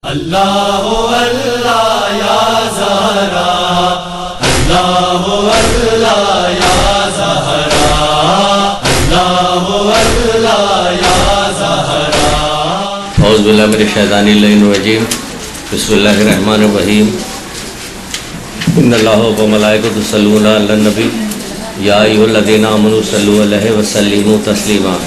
اللہ اللہ یا زہرا، اللہ اللہ یا زہرا، اللہ اللہ یا زہرا۔ اعوذ باللہ من الشیطان الرجیم، بسم اللہ الرحمن الرحیم۔ ان اللہ و ملائکۃ یصلون علی النبی یا ایھا الذین آمنوا صلوا علیہ وسلموا تسلیما۔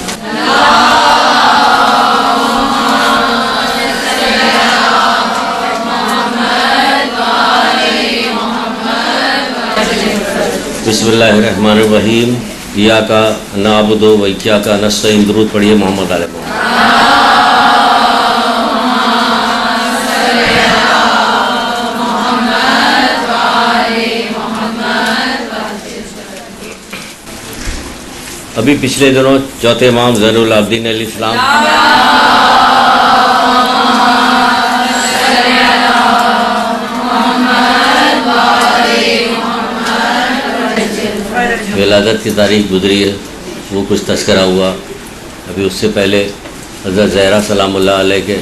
بسم اللہ الرحمن الرحیم۔ ایاک نعبد و ایاک نستعین۔ درود پڑھیے محمد علیہ محمد۔ ابھی پچھلے دنوں چوتھے امام زین العابدین علیہ السلام ولادت کی تاریخ گزری ہے، وہ کچھ تذکرہ ہوا۔ ابھی اس سے پہلے حضرت زہرا سلام اللہ علیہ کے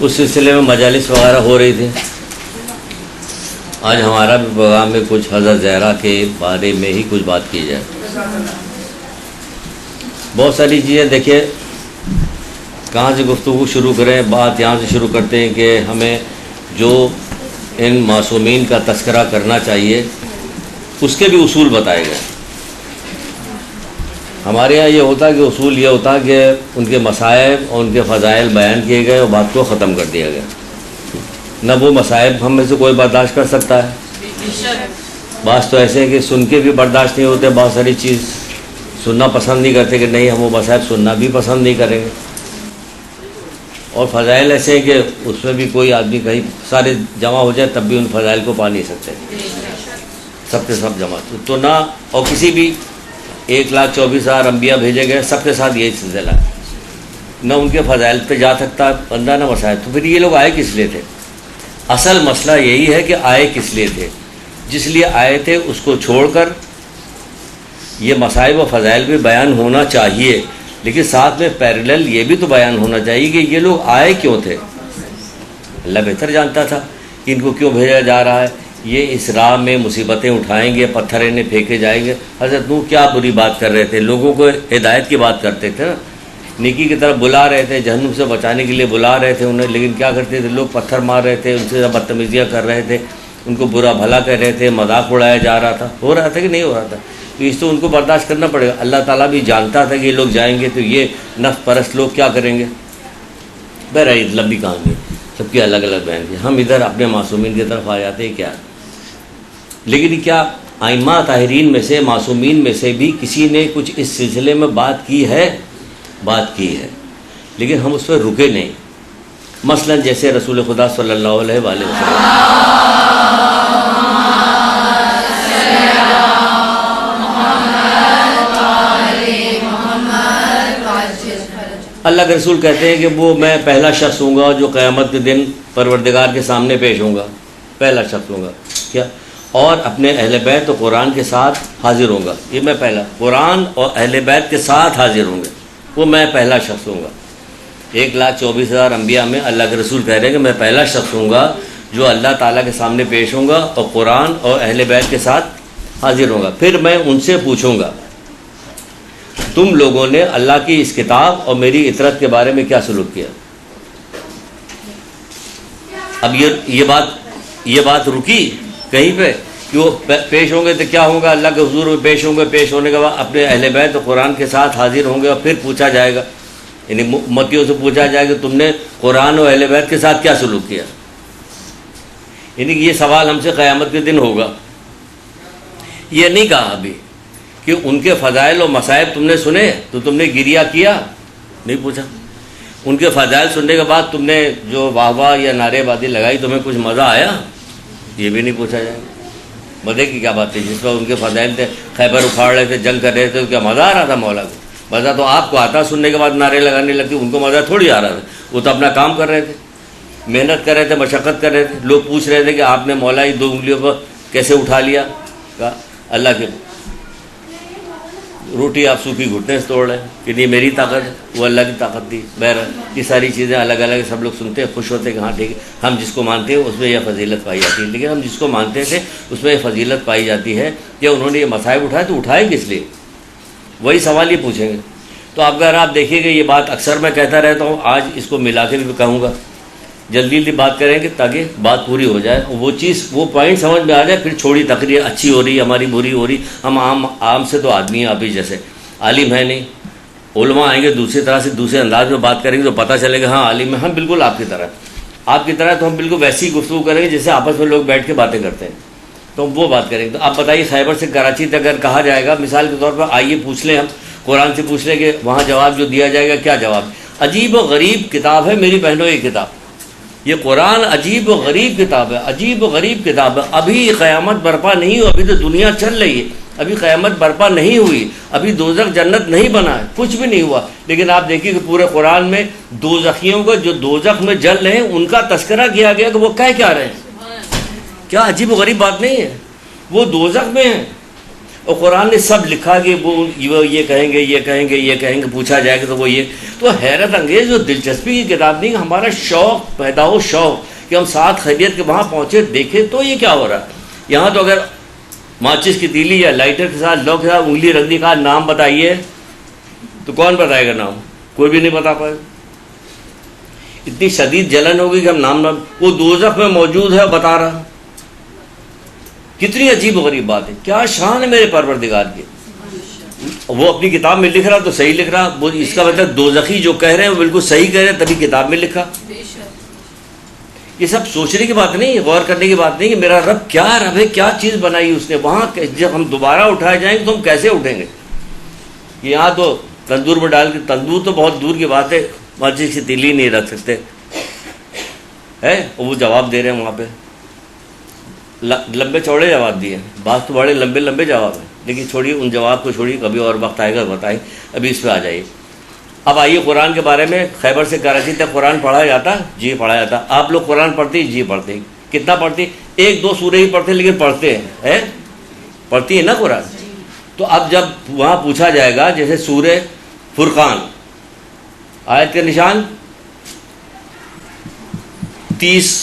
اس سلسلے میں مجالس وغیرہ ہو رہی تھی۔ آج ہمارا بھی پروگرام میں کچھ حضرت زہرا کے بارے میں ہی کچھ بات کی جائے۔ بہت ساری چیزیں دیکھیے، کہاں سے گفتگو شروع کریں؟ بات یہاں سے شروع کرتے ہیں کہ ہمیں جو ان معصومین کا تذکرہ کرنا چاہیے اس کے بھی اصول بتائے گئے۔ ہمارے یہاں یہ ہوتا کہ اصول یہ ہوتا کہ ان کے مصائب اور ان کے فضائل بیان کیے گئے اور بات کو ختم کر دیا گیا۔ نہ وہ مصائب ہم میں سے کوئی برداشت کر سکتا ہے۔ بعض تو ایسے ہیں کہ سن کے بھی برداشت نہیں ہوتے، بہت ساری چیز سننا پسند نہیں کرتے کہ نہیں ہم وہ مصائب سننا بھی پسند نہیں کریں گے۔ اور فضائل ایسے ہیں کہ اس میں بھی کوئی آدمی کہیں سارے جمع ہو جائے تب بھی ان فضائل کو پا نہیں سکتے، سب کے سب جمع تو نہ۔ اور کسی بھی 1,24,000 انبیاء بھیجے گئے، سب کے ساتھ یہی سلسلہ ہے، نہ ان کے فضائل پہ جا سکتا بندہ نہ مسائل۔ تو پھر یہ لوگ آئے کس لیے تھے؟ اصل مسئلہ یہی ہے کہ آئے کس لیے تھے۔ جس لیے آئے تھے اس کو چھوڑ کر یہ مصائب و فضائل بھی بیان ہونا چاہیے، لیکن ساتھ میں پیرلل یہ بھی تو بیان ہونا چاہیے کہ یہ لوگ آئے کیوں تھے۔ اللہ بہتر جانتا تھا کہ ان کو کیوں بھیجا جا رہا ہے۔ یہ اس راہ میں مصیبتیں اٹھائیں گے، پتھر انہیں پھینکے جائیں گے۔ حضرت نوح کیا بری بات کر رہے تھے، لوگوں کو ہدایت کی بات کرتے تھے نا، نیکی کی طرف بلا رہے تھے، جہنم سے بچانے کے لیے بلا رہے تھے انہیں، لیکن کیا کرتے تھے لوگ؟ پتھر مار رہے تھے، ان سے بدتمیزیاں کر رہے تھے، ان کو برا بھلا کہہ رہے تھے، مذاق اڑایا جا رہا تھا۔ ہو رہا تھا کہ نہیں ہو رہا تھا؟ تو اس سے ان کو برداشت کرنا پڑے گا۔ اللہ تعالیٰ بھی جانتا تھا کہ یہ لوگ جائیں گے تو یہ نفس پرست لوگ کیا کریں گے۔ بہرحال لمبی کہانی ہے، سب کی الگ الگ بیان کی۔ ہم ادھر اپنے معصومین کی طرف آ جاتے ہیں کیا، لیکن کیا ائمہ طاہرین میں سے، معصومین میں سے بھی کسی نے کچھ اس سلسلے میں بات کی ہے؟ بات کی ہے، لیکن ہم اس پر رکے نہیں۔ مثلا جیسے رسول خدا صلی اللہ علیہ وآلہ وسلم، اللہ کے رسول کہتے ہیں کہ وہ میں پہلا شخص ہوں گا جو قیامت کے دن پروردگار کے سامنے پیش ہوں گا، پہلا شخص ہوں گا کیا، اور اپنے اہل بیت و قرآن کے ساتھ حاضر ہوں گا۔ یہ میں پہلا، قرآن اور اہل بیت کے ساتھ حاضر ہوں گے، وہ میں پہلا شخص ہوں گا۔ 1,24,000 انبیاء میں اللہ کے رسول کہہ رہے ہیں کہ میں پہلا شخص ہوں گا جو اللہ تعالیٰ کے سامنے پیش ہوں گا اور قرآن اور اہل بیت کے ساتھ حاضر ہوں گا۔ پھر میں ان سے پوچھوں گا تم لوگوں نے اللہ کی اس کتاب اور میری اطرت کے بارے میں کیا سلوک کیا۔ اب یہ بات رکی کہیں پہ کہ وہ پیش ہوں گے تو کیا ہوگا؟ اللہ کے حضور میں پیش ہوں گے، پیش ہونے کے بعد اپنے اہل بیت اور قرآن کے ساتھ حاضر ہوں گے، اور پھر پوچھا جائے گا، یعنی امتیوں سے پوچھا جائے گا تم نے قرآن اور اہل بیت کے ساتھ کیا سلوک کیا۔ یعنی کہ یہ سوال ہم سے قیامت کے دن ہوگا۔ یہ نہیں کہا ابھی کہ ان کے فضائل و مصائب تم نے سنے تو تم نے گریہ کیا، نہیں پوچھا۔ ان کے فضائل سننے کے بعد تم نے جو واہ واہ یا نعرے بازی لگائی تمہیں کچھ مزہ آیا، یہ بھی نہیں پوچھا جائے گا۔ مزے کی کیا بات ہے؟ جس وقت ان کے فضائل تھے، خیبر اکھاڑ رہے تھے، جنگ کر رہے تھے، تو کیا مزہ آ رہا تھا مولا کو؟ مزہ تو آپ کو آتا، سننے کے بعد نعرے لگانے لگتے، ان کو مزہ تھوڑی آ رہا تھا۔ وہ تو اپنا کام کر رہے تھے، محنت کر رہے تھے، مشقت کر رہے تھے۔ لوگ پوچھ رہے تھے کہ آپ نے مولا ہی 2 انگلیوں پر کیسے اٹھا لیا؟ کہا اللہ کی روٹی آپ سوکھی گھٹنے سے توڑ رہے ہیں کہ نہیں میری طاقت ہے، وہ اللہ کی طاقت تھی. بہرحال یہ ساری چیزیں الگ الگ سب لوگ سنتے ہیں، خوش ہوتے ہیں کہ ہاں ٹھیک ہے، ہم جس کو مانتے ہیں اس میں یہ فضیلت پائی جاتی ہے. لیکن ہم جس کو مانتے تھے اس میں یہ فضیلت پائی جاتی ہے کہ انہوں نے یہ مصائب اٹھائے تو اٹھائے کس لیے، وہی سوال یہ پوچھیں گے. تو اگر آپ دیکھیے گا یہ بات اکثر میں کہتا رہتا ہوں، آج اس کو ملا کے بھی کہوں گا، جلدی جلدی بات کریں گے تاکہ بات پوری ہو جائے، وہ چیز وہ پوائنٹ سمجھ میں آ جائے. پھر چھوڑی تقریر اچھی ہو رہی ہے ہماری، بری ہو رہی، ہم عام سے تو آدمی ہیں، آپ ہی جیسے عالم ہے نہیں. علماء آئیں گے دوسری طرح سے دوسرے انداز میں بات کریں گے تو پتہ چلے گا ہاں عالم ہے. ہم بالکل آپ کی طرح تو ہم بالکل ویسی گفتگو کریں گے جیسے آپس میں لوگ بیٹھ کے باتیں کرتے ہیں، تو ہم وہ بات کریں گے. تو آپ بتائیے خیبر سے کراچی تک اگر کہا جائے گا مثال کے طور پر، آئیے پوچھ لیں، ہم قرآن سے پوچھ لیں کہ وہاں جواب جو دیا جائے گا کیا جواب. عجیب و غریب کتاب ہے میری بہنوں یہ کتاب، یہ قرآن عجیب و غریب کتاب ہے، عجیب و غریب کتاب ہے. ابھی قیامت برپا نہیں ہوئی، ابھی تو دنیا چل رہی ہے، ابھی قیامت برپا نہیں ہوئی، ابھی دوزخ جنت نہیں بنا ہے، کچھ بھی نہیں ہوا. لیکن آپ دیکھیے کہ پورے قرآن میں دوزخیوں کو جو دوزخ میں جل رہے ہیں ان کا تذکرہ کیا گیا کہ وہ کہہ کیا رہے ہیں. کیا عجیب و غریب بات نہیں ہے، وہ دوزخ میں ہیں اور قرآن نے سب لکھا کہ وہ یہ کہیں گے، یہ کہیں گے، یہ کہیں گے، پوچھا جائے گا تو وہ یہ. تو حیرت انگیز جو دلچسپی کی کتاب نہیں، ہمارا شوق پیدا ہو، شوق کہ ہم ساتھ خیریت کے وہاں پہنچے دیکھیں تو یہ کیا ہو رہا ہے. یہاں تو اگر ماچس کی تیلی یا لائٹر کے ساتھ لوگ کے ساتھ انگلی رکھنے کا نام بتائیے تو کون بتائے گا نام؟ کوئی بھی نہیں بتا پائے. اتنی شدید جلن ہوگی کہ ہم نام وہ دوزخ میں موجود ہے بتا رہا. کتنی عجیب و غریب بات ہے، کیا شان ہے میرے پروردگار کی. وہ اپنی کتاب میں لکھ رہا تو صحیح لکھ رہا، وہ اس کا مطلب دوزخی جو کہہ رہے ہیں وہ بالکل صحیح کہہ رہے ہیں، تبھی کتاب میں لکھا. یہ سب سوچنے کی بات نہیں، غور کرنے کی بات نہیں کہ میرا رب کیا رب ہے، کیا چیز بنائی اس نے. وہاں جب ہم دوبارہ اٹھائے جائیں گے تو ہم کیسے اٹھیں گے. یہاں تو تندور میں ڈال کے، تندور تو بہت دور کی بات ہے، مسجد کی تیلی نہیں رکھ سکتے ہے. وہ جواب دے رہے ہیں وہاں پہ، لمبے چوڑے جواب دیے، بعض تو بڑے لمبے لمبے جواب ہیں. لیکن چھوڑیے ان جواب کو، چھوڑیے کبھی اور وقت آئے گا بتائیں. ابھی اس پہ آ جائیے. اب آئیے قرآن کے بارے میں. خیبر سے کراچی تک قرآن پڑھا جاتا؟ جی پڑھا جاتا. آپ لوگ قرآن پڑھتے؟ جی پڑھتے. کتنا پڑھتے؟ 1-2 سورے ہی پڑھتے لیکن پڑھتے ہیں، پڑھتی ہے نا قرآن. تو اب جب وہاں پوچھا جائے گا جیسے سورہ فرقان آیت کے نشان 30،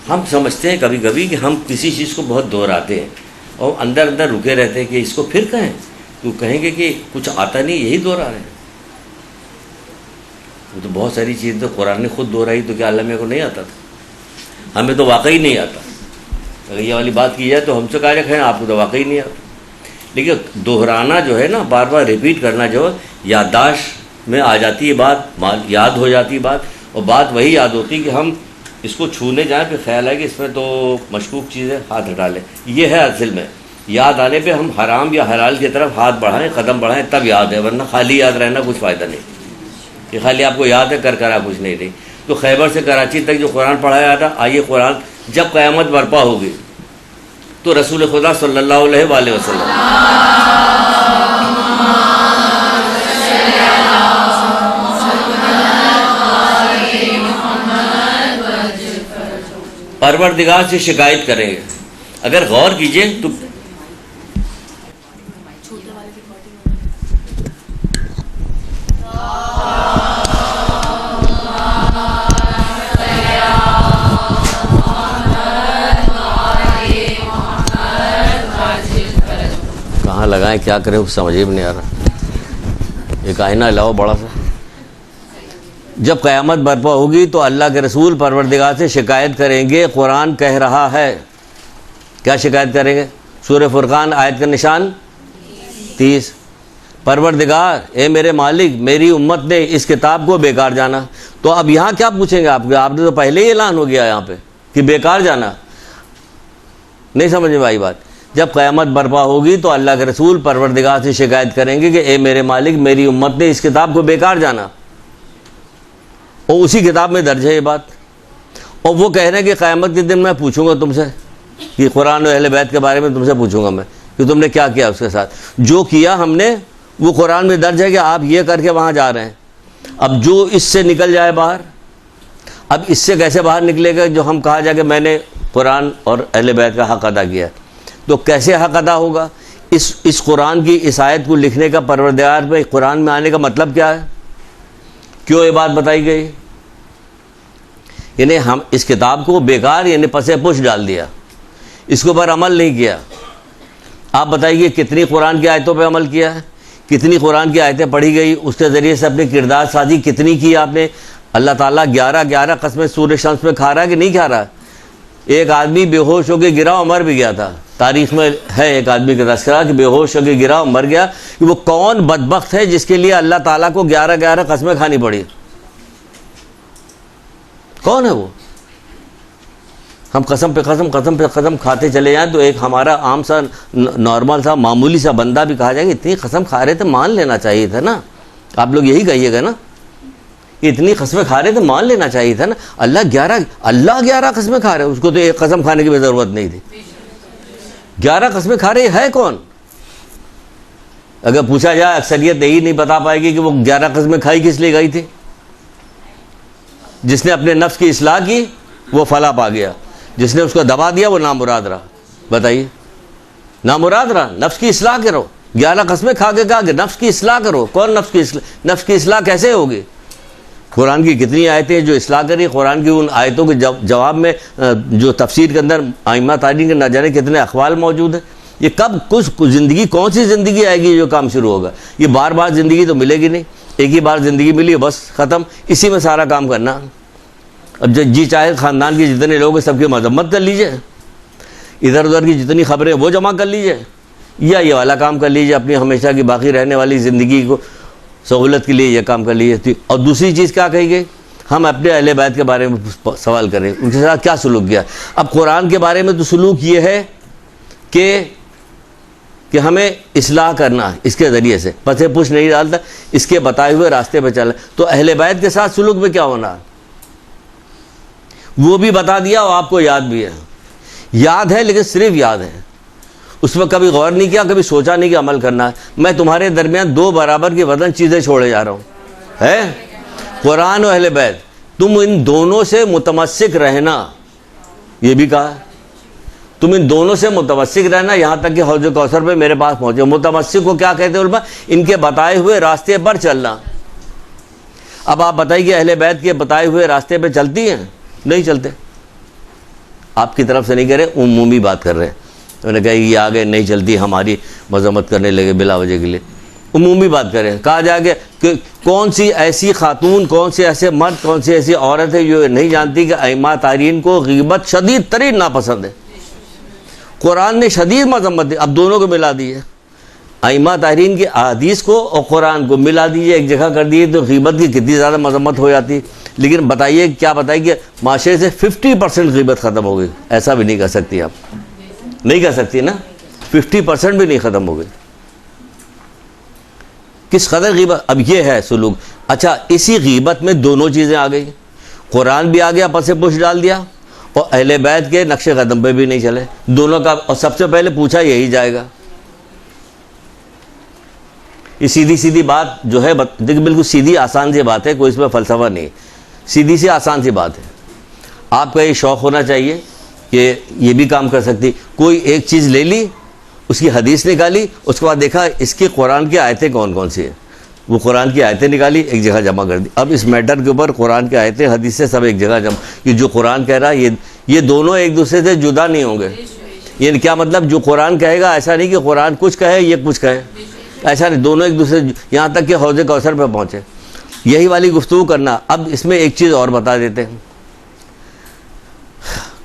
ہم سمجھتے ہیں کبھی کبھی کہ ہم کسی چیز کو بہت دہراتے ہیں اور اندر اندر رکے رہتے ہیں کہ اس کو پھر کہیں تو کہیں گے کہ کچھ آتا نہیں، یہی دہرا رہے ہیں. وہ تو بہت ساری چیزیں تو قرآن نے خود دہرائی، تو کیا علامہ کو نہیں آتا تھا؟ ہمیں تو واقعی نہیں آتا. اگر یہ والی بات کی جائے تو ہم سے کہا جائے آپ کو تو واقعی نہیں آتا. لیکن دہرانا جو ہے نا، بار بار ریپیٹ کرنا جو یادداشت میں آ جاتی ہے بات، یاد ہو جاتی ہے بات، اور بات وہی یاد ہوتی کہ ہم اس کو چھونے جائیں پھر خیال ہے کہ اس میں تو مشکوک چیز ہے، ہاتھ ہٹا لیں. یہ ہے اصل میں یاد آنے پہ ہم حرام یا حلال کی طرف ہاتھ بڑھائیں، قدم بڑھائیں تب یاد ہے، ورنہ خالی یاد رہنا کچھ فائدہ نہیں. کہ خالی آپ کو یاد ہے کر آپ کچھ نہیں رہی. تو خیبر سے کراچی تک جو قرآن پڑھایا جاتا، آئیے قرآن جب قیامت برپا ہوگی تو رسول خدا صلی اللہ علیہ وآلہ وسلم پروردگار سے شکایت کریں گے. اگر غور کیجئے تو کہاں لگائیں، کیا کریں، سمجھ میں نہیں آ رہا. ایک آئینہ لاؤ بڑا سا. جب قیامت برپا ہوگی تو اللہ کے رسول پروردگار سے شکایت کریں گے. قرآن کہہ رہا ہے، کیا شکایت کریں گے؟ سورہ فرقان آیت کا نشان 30. پروردگار اے میرے مالک، میری امت نے اس کتاب کو بیکار جانا. تو اب یہاں کیا پوچھیں گے آپ نے تو پہلے ہی اعلان ہو گیا یہاں پہ کہ بیکار جانا. نہیں سمجھ میں آئی بات. جب قیامت برپا ہوگی تو اللہ کے رسول پروردگار سے شکایت کریں گے کہ اے میرے مالک، میری امت نے اس کتاب کو بیکار جانا. اور اسی کتاب میں درج ہے یہ بات. اور وہ کہہ رہے ہیں کہ قیامت کے دن میں پوچھوں گا تم سے کہ قرآن و اہل بیت کے بارے میں تم سے پوچھوں گا میں کہ تم نے کیا کیا اس کے ساتھ. جو کیا ہم نے وہ قرآن میں درج ہے کہ آپ یہ کر کے وہاں جا رہے ہیں. اب جو اس سے نکل جائے باہر، اب اس سے کیسے باہر نکلے گا جو ہم کہا جائے کہ میں نے قرآن اور اہل بیت کا حق ادا کیا. تو کیسے حق ادا ہوگا؟ اس قرآن کی اس آیت کو لکھنے کا، پروردگار پہ قرآن میں آنے کا مطلب کیا ہے؟ کیوں یہ بات بتائی گئی؟ یعنی ہم اس کتاب کو بیکار یعنی پسے پش ڈال دیا، اس کے اوپر عمل نہیں کیا۔ آپ بتائیے کتنی قرآن کی آیتوں پہ عمل کیا ہے؟ کتنی قرآن کی آیتیں پڑھی گئی، اس کے ذریعے سے اپنی کردار سازی کتنی کی آپ نے؟ اللہ تعالیٰ 11 قسمیں سورہ شمس میں کھا رہا ہے کہ نہیں کھا رہا؟ ایک آدمی بے ہوش ہو کے گرا اور مر بھی گیا تھا، تاریخ میں ہے ایک آدمی کا تذکرہ کہ بے ہوش ہو کے گرا اور مر گیا، کہ وہ کون بدبخت ہے جس کے لیے اللہ تعالیٰ کو 11 قسمیں کھانی پڑی؟ کون ہے وہ؟ ہم قسم پہ قسم کھاتے چلے جائیں تو ایک ہمارا عام سا نارمل سا معمولی سا بندہ بھی کہا جائے کہ اتنی قسم کھا رہے تھے مان لینا چاہیے تھا نا۔ آپ لوگ یہی کہیے گا نا، اتنی قسمیں کھا رہے تھے مان لینا چاہیے تھا نا۔ اللہ 11 قسمیں کھا رہے، اس کو تو ایک قسم کھانے کی بھی ضرورت نہیں تھی۔ 11 قسمیں کھا رہے ہے کون؟ اگر پوچھا جائے اکثریت یہی نہیں بتا پائے گی کہ وہ 11 قسمیں کھائی کس لیے گئی تھی۔ جس نے اپنے نفس کی اصلاح کی وہ فلاح پا گیا، جس نے اس کو دبا دیا وہ نامراد رہا۔ بتائیے، نامراد رہا۔ نفس کی اصلاح کرو، 11 قسمیں کھا کے کہا کہ نفس کی اصلاح کرو۔ کون نفس کی اصلاح کیسے ہوگی؟ قرآن کی کتنی آیتیں جو اصلاح کری، قرآن کی ان آیتوں کے جواب میں جو تفسیر کے اندر ائمہ تابعین کے نہ جانے کتنے اقوال موجود ہیں۔ یہ کب کچھ زندگی، کون سی زندگی آئے گی جو کام شروع ہوگا؟ یہ بار بار زندگی تو ملے گی نہیں، ایک ہی بار زندگی ملی بس ختم، اسی میں سارا کام کرنا۔ اب جی چاہے خاندان کے جتنے لوگ ہیں سب کی مذمت کر لیجئے، ادھر ادھر کی جتنی خبریں وہ جمع کر لیجئے، یا یہ والا کام کر لیجئے، اپنی ہمیشہ کی باقی رہنے والی زندگی کو سہولت کے لیے یہ کام کر لیجئے۔ اور دوسری چیز کیا کہی گئی؟ ہم اپنے اہل بیت کے بارے میں سوال کریں، ان کے ساتھ کیا سلوک کیا۔ اب قرآن کے بارے میں تو سلوک یہ ہے کہ ہمیں اصلاح کرنا ہے، اس کے ذریعے سے پسے پوچھ نہیں ڈالتا، اس کے بتائے ہوئے راستے پہ چلنا۔ تو اہل بیت کے ساتھ سلوک میں کیا ہونا ہے وہ بھی بتا دیا، اور آپ کو یاد بھی ہے۔ یاد ہے لیکن صرف یاد ہے، اس میں کبھی غور نہیں کیا، کبھی سوچا نہیں کہ عمل کرنا ہے۔ میں تمہارے درمیان 2 برابر کی وزن چیزیں چھوڑے جا رہا ہوں، ہے قرآن و اہل بیت، تم ان دونوں سے متمسک رہنا، یہ بھی کہا ہے تم ان دونوں سے متمسک رہنا یہاں تک کہ حوض کوثر پہ میرے پاس پہنچے۔ متمسک کو کیا کہتے ہیں علماء؟ ان کے بتائے ہوئے راستے پر چلنا۔ اب آپ بتائیے کہ اہل بیت کے بتائے ہوئے راستے پہ چلتی ہیں؟ نہیں چلتے۔ آپ کی طرف سے نہیں کہہ رہے، عمومی بات کر رہے ہیں۔ انہوں نے کہا یہ آگے نہیں چلتی، ہماری مذمت کرنے لگے بلا وجہ کے لیے۔ عمومی بات کریں، کہا جائے گا کہ کون سی ایسی خاتون، کون سے ایسے مرد، کون سی ایسی عورت ہے جو نہیں جانتی کہ ائمہ تارین کو غیبت شدید ترین ناپسند ہے۔ قرآن نے شدید مذمت دی، اب دونوں کو ملا دی ہے، ائمہ تارین کی احادیث کو اور قرآن کو ملا دیجیے، ایک جگہ کر دیے تو غیبت کی کتنی زیادہ مذمت ہو جاتی۔ لیکن بتائیے کیا بتائیے کہ معاشرے سے 50% غیبت ختم ہو گئی؟ ایسا بھی نہیں کر سکتی، آپ نہیں کر سکتی نا، 50% بھی نہیں ختم ہو گئی۔ کس قدر غیبت، اب یہ ہے سلوک۔ اچھا، اسی غیبت میں دونوں چیزیں آ گئی، قرآن بھی آ گیا پس پوچھ ڈال دیا، اور اہل بیت کے نقش قدم پہ بھی نہیں چلے دونوں کا۔ اور سب سے پہلے پوچھا یہی جائے گا۔ یہ سیدھی بات جو ہے دیکھیں، بالکل سیدھی آسان سی بات ہے، کوئی اس میں فلسفہ نہیں، سیدھی سی آسان سی بات ہے۔ آپ کا یہ شوق ہونا چاہیے کہ یہ بھی کام کر سکتی۔ کوئی ایک چیز لے لی، اس کی حدیث نکالی، اس کے بعد دیکھا اس کی قرآن کی آیتیں کون کون سی ہیں، وہ قرآن کی آیتیں نکالی، ایک جگہ جمع کر دی۔ اب اس میٹر کے اوپر قرآن کی آیتیں حدیثیں سب ایک جگہ جمع، یہ جو قرآن کہہ رہا ہے یہ دونوں ایک دوسرے سے جدا نہیں ہوں گے۔ یعنی کیا مطلب؟ جو قرآن کہے گا ایسا نہیں کہ قرآن کچھ کہے یہ کچھ کہے، ایسا نہیں، دونوں ایک دوسرے، یہاں تک کہ حوض کوثر پہ پہنچے، یہی والی گفتگو کرنا۔ اب اس میں ایک چیز اور بتا دیتے ہیں،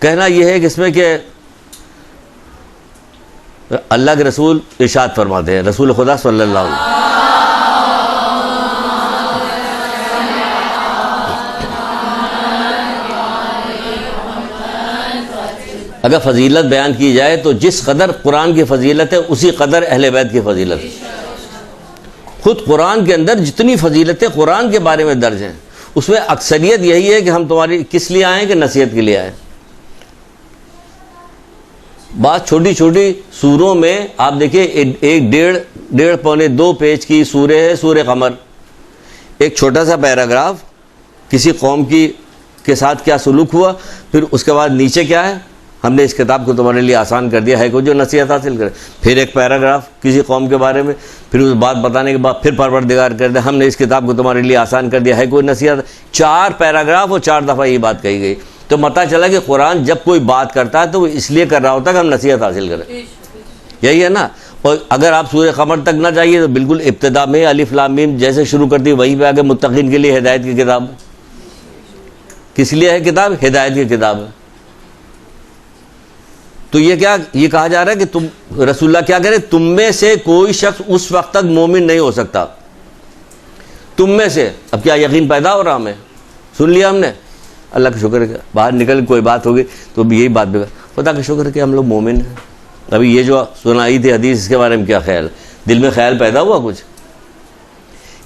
کہنا یہ ہے کہ اس میں کہ اللہ کے رسول ارشاد فرماتے ہیں، رسول خدا صلی اللہ علیہ وسلم، اگر فضیلت بیان کی جائے تو جس قدر قرآن کی فضیلت ہے اسی قدر اہل بیت کی فضیلت ہے۔ خود قرآن کے اندر جتنی فضیلتیں قرآن کے بارے میں درج ہیں، اس میں اکثریت یہی ہے کہ ہم تمہاری کس لیے آئے کہ نصیحت کے لیے آئے۔ بات چھوٹی چھوٹی سوروں میں آپ دیکھیں، ایک ڈیڑھ پونے 2 پیج کی سورہ ہے سورہ قمر، ایک چھوٹا سا پیراگراف کسی قوم کے ساتھ کیا سلوک ہوا، پھر اس کے بعد نیچے کیا ہے، ہم نے اس کتاب کو تمہارے لیے آسان کر دیا ہے کوئی جو نصیحت حاصل کرے. پھر ایک پیراگراف کسی قوم کے بارے میں, پھر اس بات بتانے کے بعد پھر پروردگار کر دے ہم نے اس کتاب کو تمہارے لیے آسان کر دیا ہے کوئی نصیحت. 4 پیراگراف اور 4 دفعہ یہ بات کہی گئی. تو پتہ چلا کہ قرآن جب کوئی بات کرتا ہے تو وہ اس لیے کر رہا ہوتا ہے کہ ہم نصیحت حاصل کریں. یہی ہے نا. اور اگر آپ سورہ قمر تک نہ جائیے تو بالکل ابتدا میں الف لام میم جیسے شروع کرتی وہیں پہ آگے متقین کے لیے ہدایت کی کتاب. کس لیے ہے کتاب؟ ہدایت کی کتاب ہے. تو یہ کہا جا رہا ہے کہ تم رسول اللہ کیا کہہ رہے, تم میں سے کوئی شخص اس وقت تک مومن نہیں ہو سکتا. تم میں سے. اب کیا یقین پیدا ہو رہا ہمیں؟ سن لیا ہم نے. اللہ کا شکر ہے باہر نکل کوئی بات ہوگی تو یہی بات بھی خدا کا شکر ہے کہ ہم لوگ مومن ہیں. ابھی یہ جو سنائی تھی حدیث اس کے بارے میں کیا خیال؟ دل میں خیال پیدا ہوا کچھ؟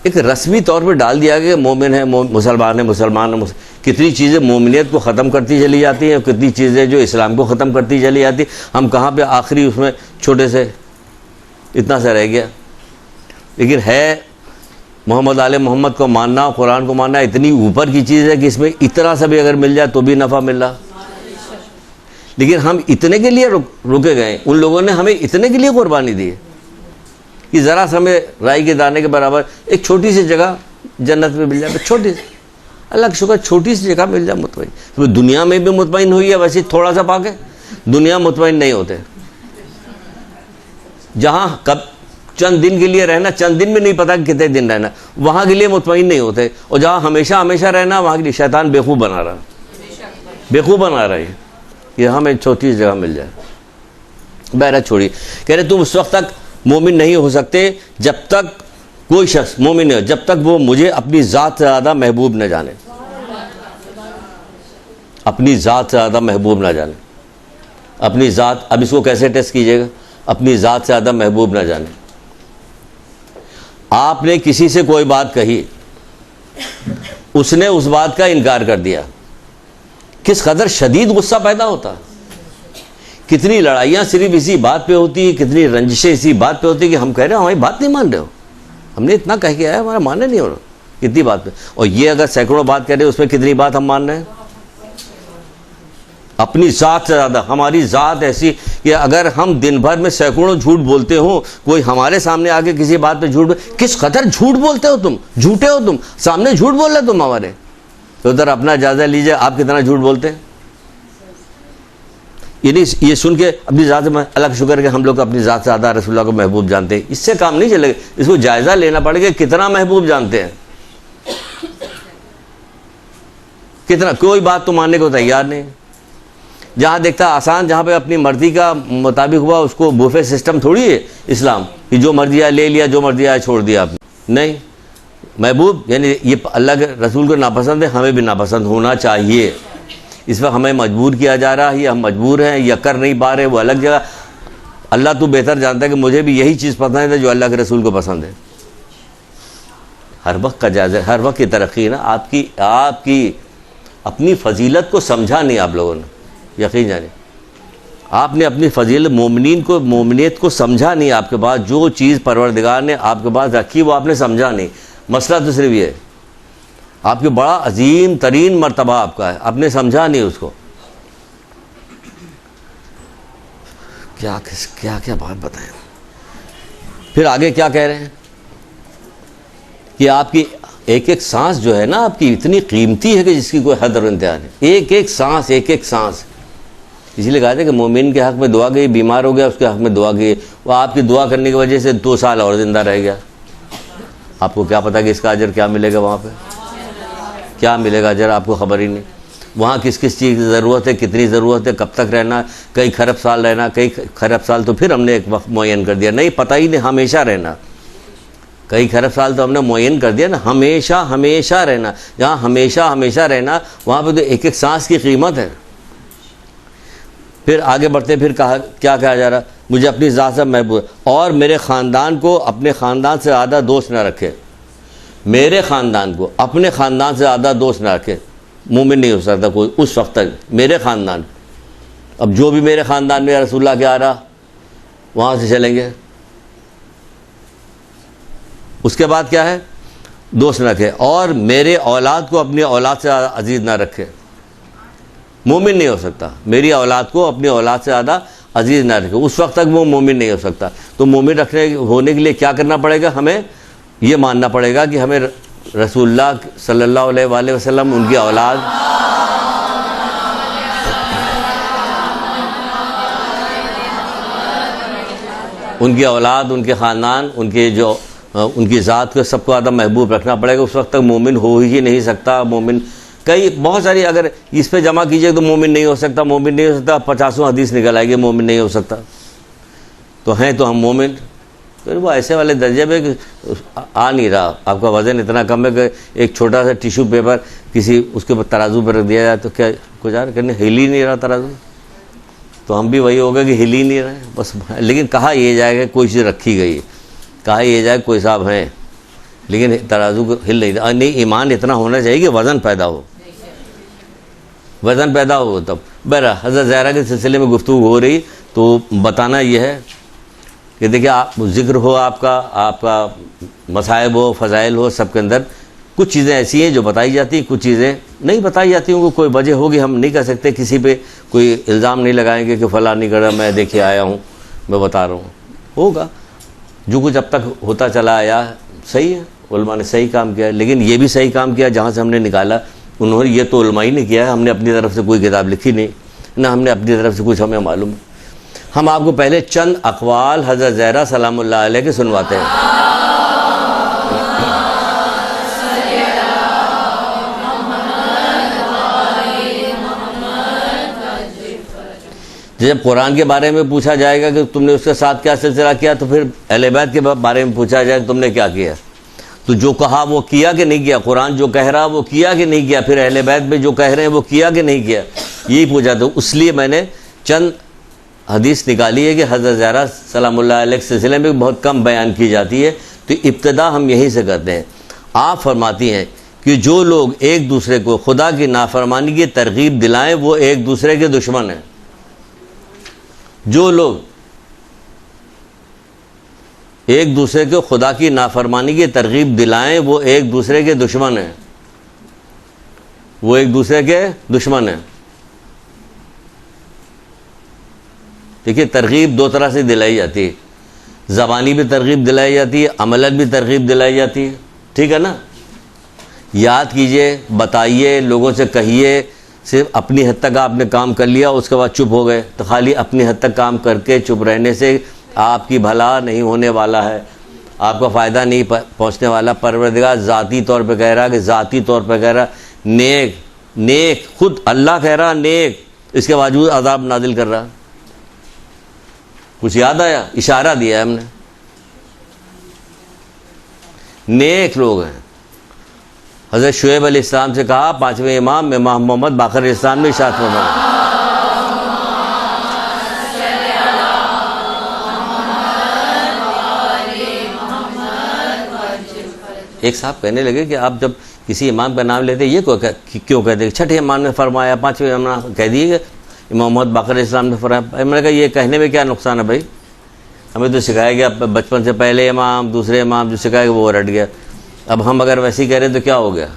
ایک رسمی طور پہ ڈال دیا گیا کہ مومن ہے, مسلمان ہے. کتنی چیزیں مومنیت کو ختم کرتی چلی جاتی ہیں, کتنی چیزیں جو اسلام کو ختم کرتی چلی جاتی. ہم کہاں پہ آخری اس میں چھوٹے سے اتنا سا رہ گیا. لیکن ہے محمد آل محمد کو ماننا, قرآن کو ماننا اتنی اوپر کی چیز ہے کہ اس میں اتنا سا بھی اگر مل جائے تو بھی نفع مل رہا. لیکن ہم اتنے کے لیے رکے گئے, ان لوگوں نے ہمیں اتنے کے لیے قربانی دی ہے کہ ذرا سا ہمیں رائی کے دانے کے برابر ایک چھوٹی سی جگہ جنت میں مل جائے. چھوٹی سی, اللہ کا شکر چھوٹی سی جگہ مل جائے مطمئن. تو دنیا میں بھی مطمئن ہوئی ہے ویسے تھوڑا سا پا کے. دنیا مطمئن نہیں ہوتے. جہاں کب چند دن کے لیے رہنا, چند دن میں نہیں پتا کہ کتنے دن رہنا, وہاں کے لیے مطمئن نہیں ہوتے. اور جہاں ہمیشہ ہمیشہ رہنا وہاں کے لیے شیطان بیوقوف بنا رہا ہے. یہ ہمیں چھوٹی سی جگہ مل جائے. بہرحال چھوڑی. کہہ رہے تم اس وقت تک مومن نہیں ہو سکتے جب تک کوئی شخص مومن نہیں ہو, جب تک وہ مجھے اپنی ذات سے زیادہ محبوب نہ جانے. اپنی ذات سے زیادہ محبوب نہ جانے. اپنی ذات, اب اس کو کیسے ٹیسٹ کیجئے گا؟ اپنی ذات سے زیادہ محبوب نہ جانے. آپ نے کسی سے کوئی بات کہی, اس نے اس بات کا انکار کر دیا, کس قدر شدید غصہ پیدا ہوتا. کتنی لڑائیاں صرف اسی بات پہ ہوتی, کتنی رنجشیں اسی بات پہ ہوتی کہ ہم کہہ رہے ہیں ہماری بات نہیں مان رہے ہو, ہم نے اتنا کہہ کے آیا ہمارا ماننے نہیں ہو رہا کتنی بات پہ. اور یہ اگر سینکڑوں بات کہہ رہے اس پہ کتنی بات ہم مان رہے ہیں. اپنی ذات سے زیادہ. ہماری ذات ایسی کہ اگر ہم دن بھر میں سینکڑوں جھوٹ بولتے ہوں, کوئی ہمارے سامنے آ کے کسی بات پہ جھوٹ, کس قدر جھوٹ بولتے ہو تم, جھوٹے ہو تم, سامنے جھوٹ بول رہے تم ہمارے. تو ادھر اپنا جائزہ لیجئے آپ کتنا جھوٹ بولتے ہیں. یہ سن کے اپنی ذات میں اللہ کا شکر ہے کہ ہم لوگ اپنی ذات سے زیادہ رسول اللہ کو محبوب جانتے ہیں. اس سے کام نہیں چلے گا, اس کو جائزہ لینا پڑے گا کتنا محبوب جانتے ہیں. کتنا. کوئی بات تو ماننے کو تیار نہیں. جہاں دیکھتا آسان, جہاں پہ اپنی مرضی کا مطابق ہوا, اس کو بوفے سسٹم تھوڑی ہے اسلام کہ جو مرضی آیا لے لیا, جو مرضی آیا چھوڑ دیا آپ نے. نہیں, محبوب یعنی یہ اللہ کے رسول کو ناپسند ہے, ہمیں بھی ناپسند ہونا چاہیے. اس وقت ہمیں مجبور کیا جا رہا ہے, یا ہم مجبور ہیں یا کر نہیں پا رہے, وہ الگ جگہ. اللہ تو بہتر جانتا ہے کہ مجھے بھی یہی چیز پسند ہے جو اللہ کے رسول کو پسند ہے. ہر وقت کا جائزہ, ہر وقت کی ترقی نا. آپ کی اپنی فضیلت کو سمجھا نہیں آپ لوگوں نے, یقین جانے. آپ نے اپنی فضیلت مومنین کو, مومنیت کو سمجھا نہیں. آپ کے پاس جو چیز پروردگار نے آپ کے پاس رکھی وہ آپ نے سمجھا نہیں. مسئلہ تو صرف یہ ہے, آپ کے بڑا عظیم ترین مرتبہ آپ کا ہے, آپ نے سمجھا نہیں اس کو. کیا کیا بات بتائیں. پھر آگے کیا کہہ رہے ہیں کہ آپ کی ایک ایک سانس جو ہے نا آپ کی اتنی قیمتی ہے کہ جس کی کوئی حد اور انتہا نہیں. ایک ایک سانس, ایک ایک سانس. اسی لیے کہا تھا کہ مومن کے حق میں دعا گئی, بیمار ہو گیا اس کے حق میں دعا گئی, وہ آپ کی دعا کرنے کی وجہ سے 2 سال اور زندہ رہ گیا. آپ کو کیا پتا کہ اس کا اجر کیا ملے گا, وہاں پہ کیا ملے گا اجر, آپ کو خبر ہی نہیں. وہاں کس کس چیز کی ضرورت ہے, کتنی ضرورت ہے, کب تک رہنا, کئی خرب سال رہنا, کئی خرب سال تو پھر ہم نے ایک وقت معین کر دیا. نہیں, پتہ ہی نہیں, ہمیشہ رہنا. کئی خرب سال تو ہم نے معین کر دیا نا, ہمیشہ رہنا. جہاں ہمیشہ رہنا وہاں پہ تو ایک ایک سانس کی قیمت ہے. پھر آگے بڑھتے, پھر کیا کہا جا رہا, مجھے اپنی ذات سے محبوب اور میرے خاندان کو اپنے خاندان سے زیادہ دوست نہ رکھے. میرے خاندان کو اپنے خاندان سے زیادہ دوست نہ رکھے. مومن نہیں ہو سکتا کوئی اس وقت تک. میرے خاندان, اب جو بھی میرے خاندان میں رسول اللہ کے آ رہا وہاں سے چلیں گے. اس کے بعد کیا ہے, دوست نہ رکھے. اور میرے اولاد کو اپنی اولاد سے عزیز نہ رکھے. مومن نہیں ہو سکتا. میری اولاد کو اپنی اولاد سے زیادہ عزیز نہ رکھے, اس وقت تک وہ مومن نہیں ہو سکتا. تو مومن ہونے کے لیے کیا کرنا پڑے گا؟ ہمیں یہ ماننا پڑے گا کہ ہمیں رسول اللہ صلی اللہ علیہ وآلہ وسلم, ان کی اولاد, ان کے خاندان, ان کی ذات کو سب کو زیادہ محبوب رکھنا پڑے گا. اس وقت تک مومن ہو ہی نہیں سکتا. مومن بہت ساری, اگر اس پہ جمع کیجئے تو مومن نہیں ہو سکتا, مومن نہیں ہو سکتا, 50 حدیث نکل آئے گی مومن نہیں ہو سکتا. تو ہیں تو ہم مومن, پھر وہ ایسے والے درجے پہ کہ آ نہیں رہا. آپ کا وزن اتنا کم ہے کہ ایک چھوٹا سا ٹیشو پیپر کسی اس کے ترازو پہ رکھ دیا جائے تو کیا گزار کرنے, ہل ہی نہیں رہا ترازو. تو ہم بھی وہی ہو گئے کہ ہل ہی نہیں رہے بس. لیکن کہا یہ جائے گا کوئی چیز رکھی گئی ہے, کہا یہ جائے کوئی صاحب ہیں, لیکن ترازو کو ہل نہیں رہا. نہیں, ایمان اتنا ہونا چاہیے کہ وزن پیدا ہو, وزن پیدا ہو تب. بہرحال حضرت زہرا کے سلسلے میں گفتگو ہو رہی تو بتانا یہ ہے کہ دیکھیں آپ ذکر ہو, آپ کا مصائب ہو, فضائل ہو, سب کے اندر کچھ چیزیں ایسی ہیں جو بتائی جاتی ہیں, کچھ چیزیں نہیں بتائی جاتی ہیں. کوئی وجہ ہوگی, ہم نہیں کہہ سکتے, کسی پہ کوئی الزام نہیں لگائیں گے کہ فلاں نہیں کر رہا, میں دیکھے آیا ہوں, میں بتا رہا ہوں. ہوگا جو کچھ اب تک ہوتا چلا آیا صحیح ہے, علماء نے صحیح کام کیا ہے. لیکن یہ بھی صحیح کام کیا جہاں سے ہم نے نکالا, انہوں نے, یہ تو علماء ہی نے کیا ہے, ہم نے اپنی طرف سے کوئی کتاب لکھی نہیں, نہ ہم نے اپنی طرف سے کچھ ہمیں معلوم ہے. ہم آپ کو پہلے چند اقوال حضرت زہرا سلام اللہ علیہ کے سنواتے ہیں. جب قرآن کے بارے میں پوچھا جائے گا کہ تم نے اس کے ساتھ کیا سلسلہ کیا, تو پھر اہل بیت کے بارے میں پوچھا جائے کہ تم نے کیا کیا. تو جو کہا وہ کیا کہ نہیں کیا, قرآن جو کہہ رہا وہ کیا کہ نہیں کیا, پھر اہل بیت میں جو کہہ رہے ہیں وہ کیا کہ نہیں کیا, یہی پوچھا. تو اس لیے میں نے چند حدیث نکالی ہے کہ حضرت زہرا سلام اللہ علیہ کے سلسلے میں بہت کم بیان کی جاتی ہے. تو ابتدا ہم یہیں سے کرتے ہیں. آپ فرماتی ہیں کہ جو لوگ ایک دوسرے کو خدا کی نافرمانی کی ترغیب دلائیں وہ ایک دوسرے کے دشمن ہیں. جو لوگ ایک دوسرے کو خدا کی نافرمانی کی ترغیب دلائیں وہ ایک دوسرے کے دشمن ہیں, وہ ایک دوسرے کے دشمن ہیں. دیکھیے, ترغیب دو طرح سے دلائی جاتی ہے, زبانی بھی ترغیب دلائی جاتی ہے, عملاً بھی ترغیب دلائی جاتی ہے. ٹھیک ہے نا, یاد کیجئے, بتائیے, لوگوں سے کہیے. صرف اپنی حد تک آپ نے کام کر لیا, اس کے بعد چپ ہو گئے, تو خالی اپنی حد تک کام کر کے چپ رہنے سے آپ کی بھلا نہیں ہونے والا ہے, آپ کا فائدہ نہیں پہنچنے والا. پروردگار ذاتی طور پہ کہہ رہا, کہ ذاتی طور پہ کہہ رہا نیک, خود اللہ کہہ رہا نیک, اس کے باوجود عذاب نازل کر رہا. کچھ یاد آیا؟ اشارہ دیا ہے ہم نے, نیک لوگ ہیں. حضرت شعیب علیہ السلام سے کہا, 5ویں امام محمد باقر علیہ السلام نے ارشاد فرمایا, ایک صاحب کہنے لگے کہ آپ جب کسی امام کا نام لیتے یہ کیوں کہتے, 6ٹھے امام نے فرمایا, 5ویں امام کہہ دیے کہ محمد باقر علیہ السلام نے فرمایا. میں نے کہا یہ کہنے میں کیا نقصان ہے بھائی, ہمیں تو سکھایا گیا بچپن سے, پہلے امام دوسرے امام جو سکھایا گیا وہ رٹ گیا. اب ہم اگر ویسے ہی کہہ رہے ہیں تو کیا ہو گیا؟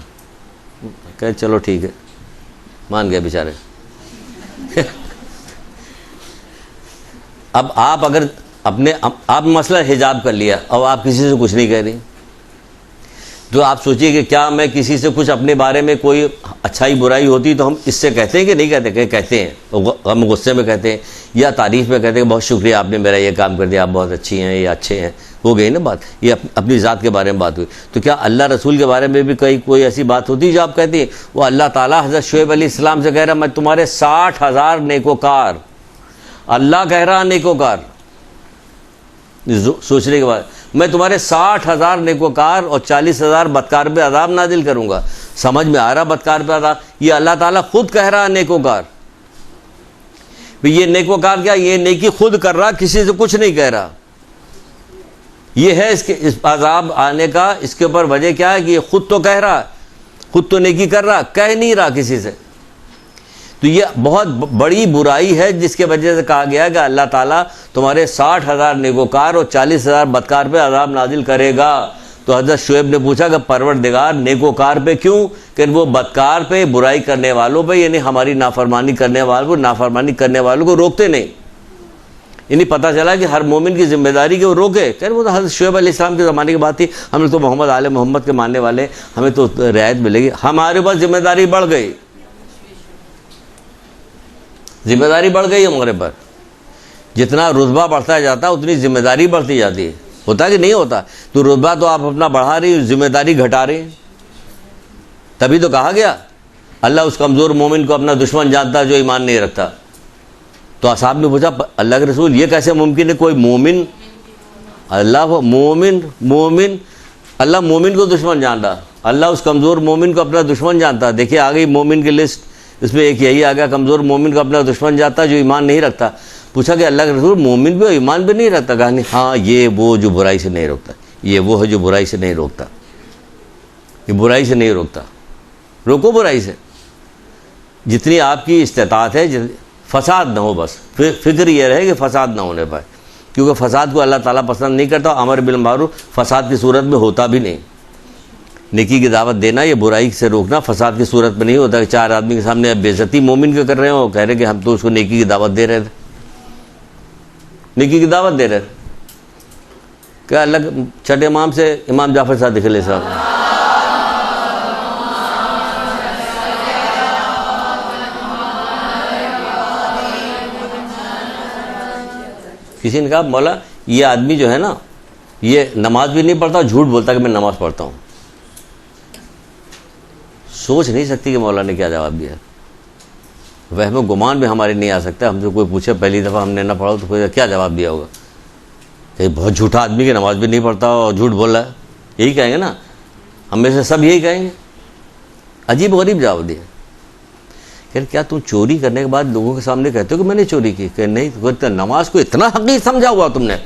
کہ چلو ٹھیک ہے, مان گئے بیچارے. اب آپ اگر آپ مسئلہ حجاب کر لیا اور آپ کسی سے کچھ نہیں کہہ رہی, تو آپ سوچیے کہ کیا میں کسی سے کچھ اپنے بارے میں کوئی اچھائی برائی ہوتی تو ہم اس سے کہتے ہیں کہ نہیں کہتے؟ کہ کہتے ہیں, ہم غصے میں کہتے ہیں یا تعریف میں کہتے ہیں کہ بہت شکریہ آپ نے میرا یہ کام کر دیا, آپ بہت اچھی ہیں یا اچھے ہیں. ہو گئی نا بات, یہ اپنی ذات کے بارے میں بات ہوئی. تو کیا اللہ رسول کے بارے میں بھی کوئی ایسی بات ہوتی جو آپ کہتی ہیں؟ وہ اللہ تعالیٰ حضرت شعیب علیہ السلام سے کہہ رہا, میں تمہارے 60,000 نیکوکار, اللہ کہہ رہا نیکوکار, سوچنے کے بعد, میں تمہارے 60,000 نیکوکار اور 40,000 بدکار پہ عذاب نازل کروں گا. سمجھ میں آ رہا بدکار پہ عذاب؟ یہ اللہ تعالیٰ خود کہہ رہا نیکوکار. یہ نیکوکار کیا, یہ نیکی خود کر رہا, کسی سے کچھ نہیں کہہ رہا. یہ ہے اس عذاب آنے کا, اس کے اوپر وجہ کیا ہے کہ یہ خود تو کہہ رہا, خود تو نیکی کر رہا, کہہ نہیں رہا کسی سے. تو یہ بہت بڑی برائی ہے جس کے وجہ سے کہا گیا کہ اللہ تعالیٰ تمہارے 60,000 نیکوکار اور 40,000 بدکار پہ عذاب نازل کرے گا. تو حضرت شعیب نے پوچھا کہ پروردگار نیکوکار پہ کیوں؟ کہ وہ بدکار پہ، برائی کرنے والوں پہ، یعنی ہماری نافرمانی کرنے والوں کو روکتے نہیں. یعنی پتہ چلا کہ ہر مومن کی ذمہ داری کہ وہ روکے. کہ وہ تو حضرت شعیب علیہ السلام کے زمانے کی بات تھی، ہم نے تو محمد آل محمد کے ماننے والے، ہمیں تو رعایت ملے گی. ہمارے پاس ذمہ داری بڑھ گئی، ذمہ داری بڑھ گئی ہمارے پر. جتنا رتبہ بڑھتا جاتا ہے اتنی ذمہ داری بڑھتی جاتی ہے. ہوتا کہ نہیں ہوتا؟ تو رتبہ تو آپ اپنا بڑھا رہی، ذمہ داری گھٹا رہے ہیں. تبھی تو کہا گیا اللہ اس کمزور مومن کو اپنا دشمن جانتا ہے جو ایمان نہیں رکھتا. تو اصحاب نے پوچھا اللہ کے رسول یہ کیسے ممکن ہے؟ کوئی مومن اللہ مومن کو دشمن جانتا، اللہ اس کمزور مومن کو اپنا دشمن جانتا. دیکھیے آ گئی مومن کی لسٹ، اس میں ایک یہی آ گیا کمزور مومن کو اپنا دشمن جانتا جو ایمان نہیں رکھتا. پوچھا کہ اللہ کے رسول مومن بھی ایمان بھی نہیں رکھتا؟ کہا نہیں، ہاں یہ وہ جو برائی سے نہیں روکتا، یہ وہ ہے جو برائی سے نہیں روکتا، یہ برائی سے نہیں روکتا. روکو برائی سے جتنی آپ کی استطاعت ہے، فساد نہ ہو. بس فکر یہ رہے کہ فساد نہ ہونے پائے، کیونکہ فساد کو اللہ تعالیٰ پسند نہیں کرتا. امر بالمعروف فساد کی صورت میں ہوتا بھی نہیں. نیکی کی دعوت دینا، یہ برائی سے روکنا فساد کی صورت میں نہیں ہوتا. کہ چار آدمی کے سامنے بے عزتی مومن کے کر رہے ہو، کہہ رہے کہ ہم تو اس کو نیکی کی دعوت دے رہے تھے، نیکی کی دعوت دے رہے تھے. کیا اللہ چھٹے امام سے امام جعفر صادق علیہ السلام کسی نے کہا مولا یہ آدمی جو ہے نا یہ نماز بھی نہیں پڑھتا، جھوٹ بولتا کہ میں نماز پڑھتا ہوں. سوچ نہیں سکتی کہ مولا نے کیا جواب دیا. وہم و گمان بھی ہمارے نہیں آ سکتا. ہم سے کوئی پوچھے پہلی دفعہ ہم نے نہ پڑھا تو کوئی کیا جواب دیا ہوگا؟ کہ بہت جھوٹا آدمی کی نماز بھی نہیں پڑھتا اور جھوٹ بول رہا ہے، یہی کہیں گے نا. ہم میں سے سب یہی کہیں گے. عجیب غریب جواب دیا. کہ کیا تم چوری کرنے کے بعد لوگوں کے سامنے کہتے ہو کہ میں نے چوری کی؟ کہ نہیں، نماز کو اتنا حقیر سمجھا ہوا تم نے،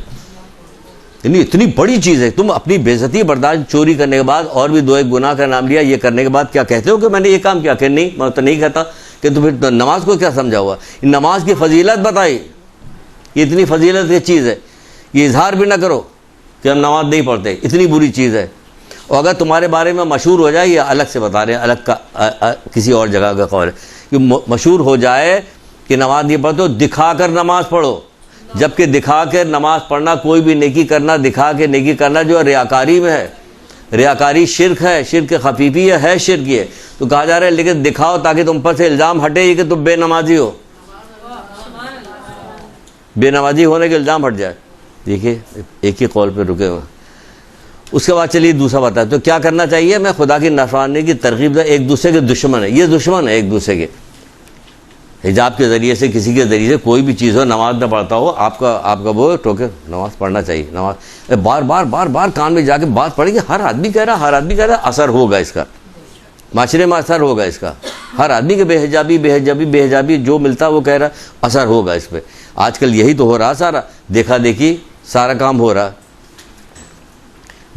اتنی بڑی چیز ہے. تم اپنی بے عزتی برداشت چوری کرنے کے بعد اور بھی دو ایک گناہ کا نام لیا، یہ کرنے کے بعد کیا کہتے ہو کہ میں نے یہ کام کیا؟ کہ نہیں، میں تو نہیں کہتا. کہ تم پھر نماز کو کیا سمجھا ہوا؟ نماز کی فضیلت بتائی، یہ اتنی فضیلت کی چیز ہے، یہ اظہار بھی نہ کرو کہ ہم نماز نہیں پڑھتے، اتنی بری چیز ہے. اور اگر تمہارے بارے میں مشہور ہو جائے، یہ الگ سے بتا رہے ہیں، الگ کا کسی اور جگہ کا قول ہے کہ مشہور ہو جائے کہ نماز نہیں پڑھتے، دکھا کر نماز پڑھو. جبکہ دکھا کے نماز پڑھنا، کوئی بھی نیکی کرنا دکھا کے نیکی کرنا جو ریاکاری میں ہے، ریاکاری شرک ہے، شرک خفیفی ہے شرک یہ. تو کہا جا رہا ہے لیکن دکھاؤ تاکہ تم پر سے الزام ہٹے یہ کہ تم بے نمازی ہو، بے نمازی ہونے کے الزام ہٹ جائے. دیکھیے ایک ہی قول پہ رکے ہوئے. اس کے بعد چلیے دوسرا بتا تو کیا کرنا چاہیے. میں خدا کی نافرمانی کی ترغیب دے. ایک دوسرے کے دشمن ہے، یہ دشمن ہے ایک دوسرے کے. حجاب کے ذریعے سے، کسی کے ذریعے سے کوئی بھی چیز ہو، نماز نہ پڑھتا ہو، آپ کا وہ ٹوکے نماز پڑھنا چاہیے. نماز بار بار کان میں جا کے بات پڑھیں گے. ہر آدمی کہہ رہا اثر ہوگا اس کا، معاشرے میں اثر ہوگا اس کا. ہر آدمی کے بے حجابی جو ملتا وہ کہہ رہا اثر ہوگا اس پہ. آج کل یہی تو ہو رہا، سارا دیکھا دیکھی سارا کام ہو رہا،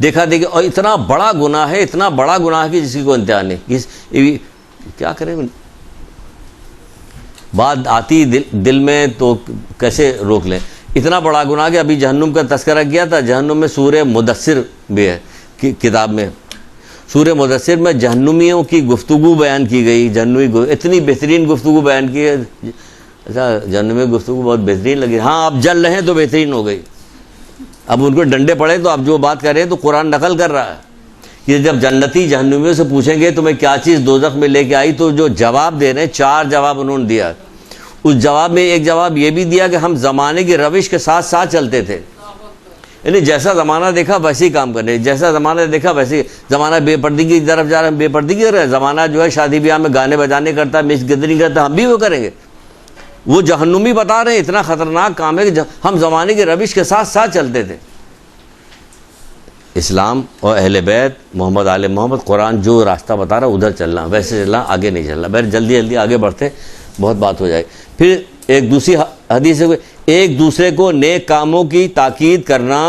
دیکھا دیکھی. اور اتنا بڑا گناہ ہے، اتنا بڑا گناہ ہے کہ جس کی کوئی انتہا نہیں. کیا کریں، بات آتی دل میں تو کیسے روک لیں. اتنا بڑا گناہ کہ ابھی جہنم کا تذکرہ کیا تھا. جہنم میں سورہ مدثر بھی ہے کتاب میں. سورہ مدثر میں جہنمیوں کی گفتگو بیان کی گئی. اتنی بہترین گفتگو بیان کی ہے. اچھا جہنمی گفتگو بہت بہترین لگی. ہاں آپ جل رہے ہیں تو بہترین ہو گئی. اب ان کو ڈنڈے پڑے تو اب جو بات کر رہے ہیں تو قرآن نقل کر رہا ہے کہ جب جنتی جہنمیوں سے پوچھیں گے تمہیں کیا چیز دوزخ میں لے کے آئی، تو جو جواب دے رہے ہیں 4 جواب انہوں نے دیا. اس جواب میں ایک جواب یہ بھی دیا کہ ہم زمانے کی روش کے ساتھ ساتھ چلتے تھے. یعنی جیسا زمانہ دیکھا ویسے ہی کام کرنے، جیسا زمانہ دیکھا ویسے. زمانہ بے پردگی کی طرف جا رہا ہے، ہم بے پردگی کر رہے ہیں. زمانہ جو ہے شادی بیاہ میں گانے بجانے کرتا ہے، مس گدری کرتا ہے، ہم بھی وہ کریں گے. وہ جہنمی بتا رہے ہیں اتنا خطرناک کام ہے کہ ہم زمانے کی روش کے ساتھ ساتھ چلتے تھے. اسلام اور اہل بیت محمد آل محمد قرآن جو راستہ بتا رہا ادھر چلنا، ویسے چلنا، آگے نہیں چلنا. بہر جلدی آگے بڑھتے بہت بات ہو جائے. پھر ایک دوسری حدیث ہے، ایک دوسرے کو نیک کاموں کی تاکید کرنا،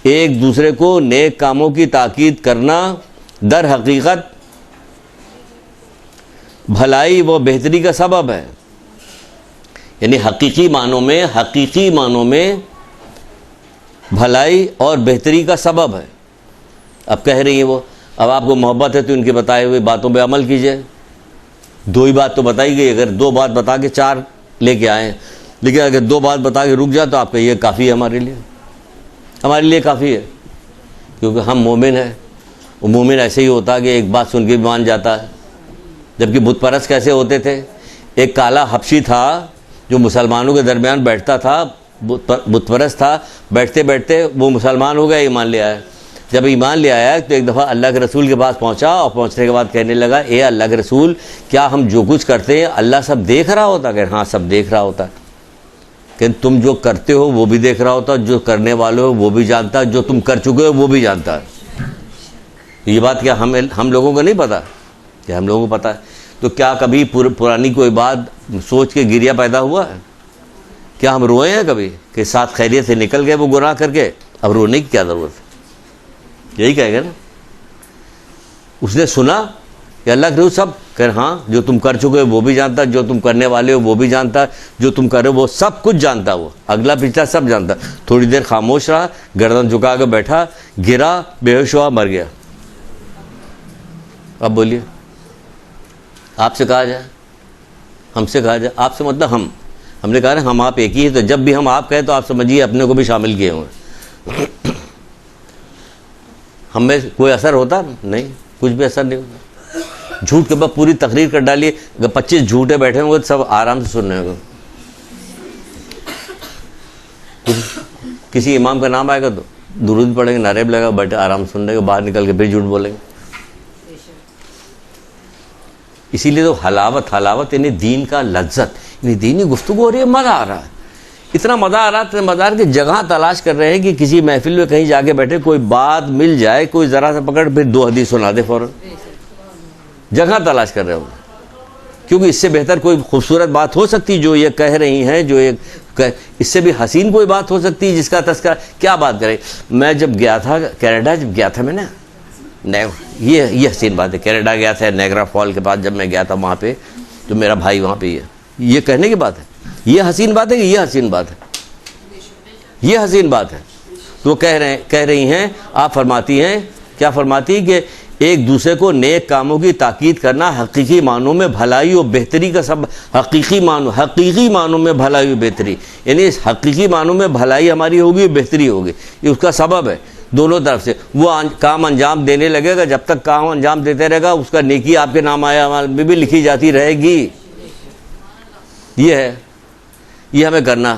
ایک دوسرے کو نیک کاموں کی تاکید کرنا در حقیقت بھلائی و بہتری کا سبب ہے. یعنی حقیقی معنوں میں بھلائی اور بہتری کا سبب ہے. اب کہہ رہی ہیں وہ، اب آپ کو محبت ہے تو ان کے بتائے ہوئے باتوں پہ عمل کیجئے. 2 ہی بات تو بتائی گئی، اگر 2 بات بتا کے 4 لے کے آئے ہیں، لیکن اگر 2 بات بتا کے رک جائے تو آپ کا یہ کافی ہے ہمارے لیے کافی ہے، کیونکہ ہم مومن ہیں. وہ مومن ایسے ہی ہوتا کہ ایک بات سن کے بھی مان جاتا ہے. جبکہ بت پرست کیسے ہوتے تھے؟ ایک کالا حبشی تھا جو مسلمانوں کے درمیان بیٹھتا تھا، بت پرست تھا، بیٹھتے بیٹھتے وہ مسلمان ہو گیا، ایمان لے آیا. جب ایمان لے آیا تو ایک دفعہ اللہ کے رسول کے پاس پہنچا، اور پہنچنے کے بعد کہنے لگا، اے اللہ کے رسول، کیا ہم جو کچھ کرتے ہیں اللہ سب دیکھ رہا ہوتا؟ کہ ہاں سب دیکھ رہا ہوتا ہے. کہ تم جو کرتے ہو وہ بھی دیکھ رہا ہوتا، جو کرنے والے ہو وہ بھی جانتا، جو تم کر چکے ہو وہ بھی جانتا ہے. یہ بات کیا ہم لوگوں کو نہیں پتا؟ کہ ہم لوگوں کو پتا ہے. تو کیا کبھی پرانی کوئی بات سوچ کے گریہ پیدا ہوا ہے؟ کیا ہم روئے ہیں کبھی کہ ساتھ خیریت سے نکل گئے وہ گناہ کر کے؟ اب رونے کی کیا ضرورت ہے؟ یہی کہے گا نا. اس نے سنا کہ اللہ کے رسول سب کہ ہاں جو تم کر چکے ہو وہ بھی جانتا، جو تم کرنے والے ہو وہ بھی جانتا، جو تم کر رہے ہو وہ سب کچھ جانتا، وہ اگلا پچھلا سب جانتا. تھوڑی دیر خاموش رہا، گردن جھکا کے بیٹھا، گرا، بے ہوش ہوا، مر گیا. اب بولیے، آپ سے کہا جائے، ہم سے کہا جائے، آپ سے مطلب ہم نے کہا نا ہم آپ ایک ہی ہیں، تو جب بھی ہم آپ کہیں تو آپ سمجھیے اپنے کو بھی شامل کیے ہوئے. ہم میں کوئی اثر ہوتا نہیں، کچھ بھی اثر نہیں ہوتا. جھوٹ کے بعد پوری تقریر کر ڈالیے، اگر 25 جھوٹے بیٹھے ہوں گے تو سب آرام سے سن رہے ہوں گے. کسی امام کا نام آئے گا تو درود پڑھیں گے، نعرے لگا بیٹھے آرام سے سن رہے گا، باہر نکل کے پھر جھوٹ بولیں گے. اسی لیے تو حلاوت یعنی دین کا لذت، یعنی دینی گفتگو ہو رہی ہے، مزہ آ رہا ہے. اتنا مزہ آ رہا ہے، مزہ آ رہا ہے کہ جگہ تلاش کر رہے ہیں کہ کسی محفل میں کہیں جا کے بیٹھے، کوئی بات مل جائے، کوئی ذرا سا پکڑ پھر 2 حدیث سنا دے فوراً. جگہ تلاش کر رہے ہوں، کیونکہ اس سے بہتر کوئی خوبصورت بات ہو سکتی جو یہ کہہ رہی ہیں، جو یہ اس سے بھی حسین کوئی بات ہو سکتی جس کا تذکرہ کیا بات کرے. میں جب گیا تھا کینیڈا، جب گیا تھا میں نا، یہ حسین بات ہے. کینیڈا گیا تھا، نیگرا فال کے پاس جب میں گیا تھا وہاں پہ، تو میرا بھائی وہاں پہ ہی ہے. یہ کہنے کی بات ہے، یہ حسین بات ہے کہ یہ حسین بات ہے؟ یہ حسین بات ہے. تو وہ کہہ رہی ہیں، آپ فرماتی ہیں، کیا فرماتی کہ ایک دوسرے کو نیک کاموں کی تاکید کرنا حقیقی معنوں میں بھلائی و بہتری کا سبب. حقیقی معنوں میں بھلائی و بہتری، یعنی اس حقیقی معنوں میں بھلائی ہماری ہوگی، بہتری ہوگی، یہ اس کا سبب ہے. دونوں طرف سے وہ کام انجام دینے لگے گا، جب تک کام انجام دیتے رہے گا اس کا نیکی آپ کے نام اعمال میں بھی لکھی جاتی رہے گی. یہ ہے، یہ ہمیں کرنا.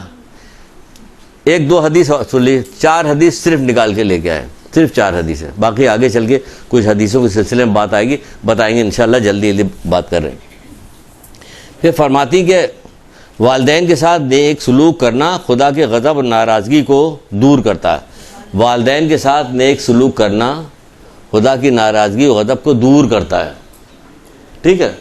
1-2 حدیث سن لی، 4 حدیث صرف نکال کے لے کے آئے، صرف 4 حدیث ہے. باقی آگے چل کے کچھ حدیثوں کے سلسلے میں بات آئے گی، بتائیں گے انشاءاللہ، جلدی بات کر رہے ہیں. پھر فرماتی کہ والدین کے ساتھ نیک سلوک کرنا خدا کے غضب اور ناراضگی کو دور کرتا ہے. والدین کے ساتھ نیک سلوک کرنا خدا کی ناراضگی و غضب کو دور کرتا ہے. ٹھیک ہے.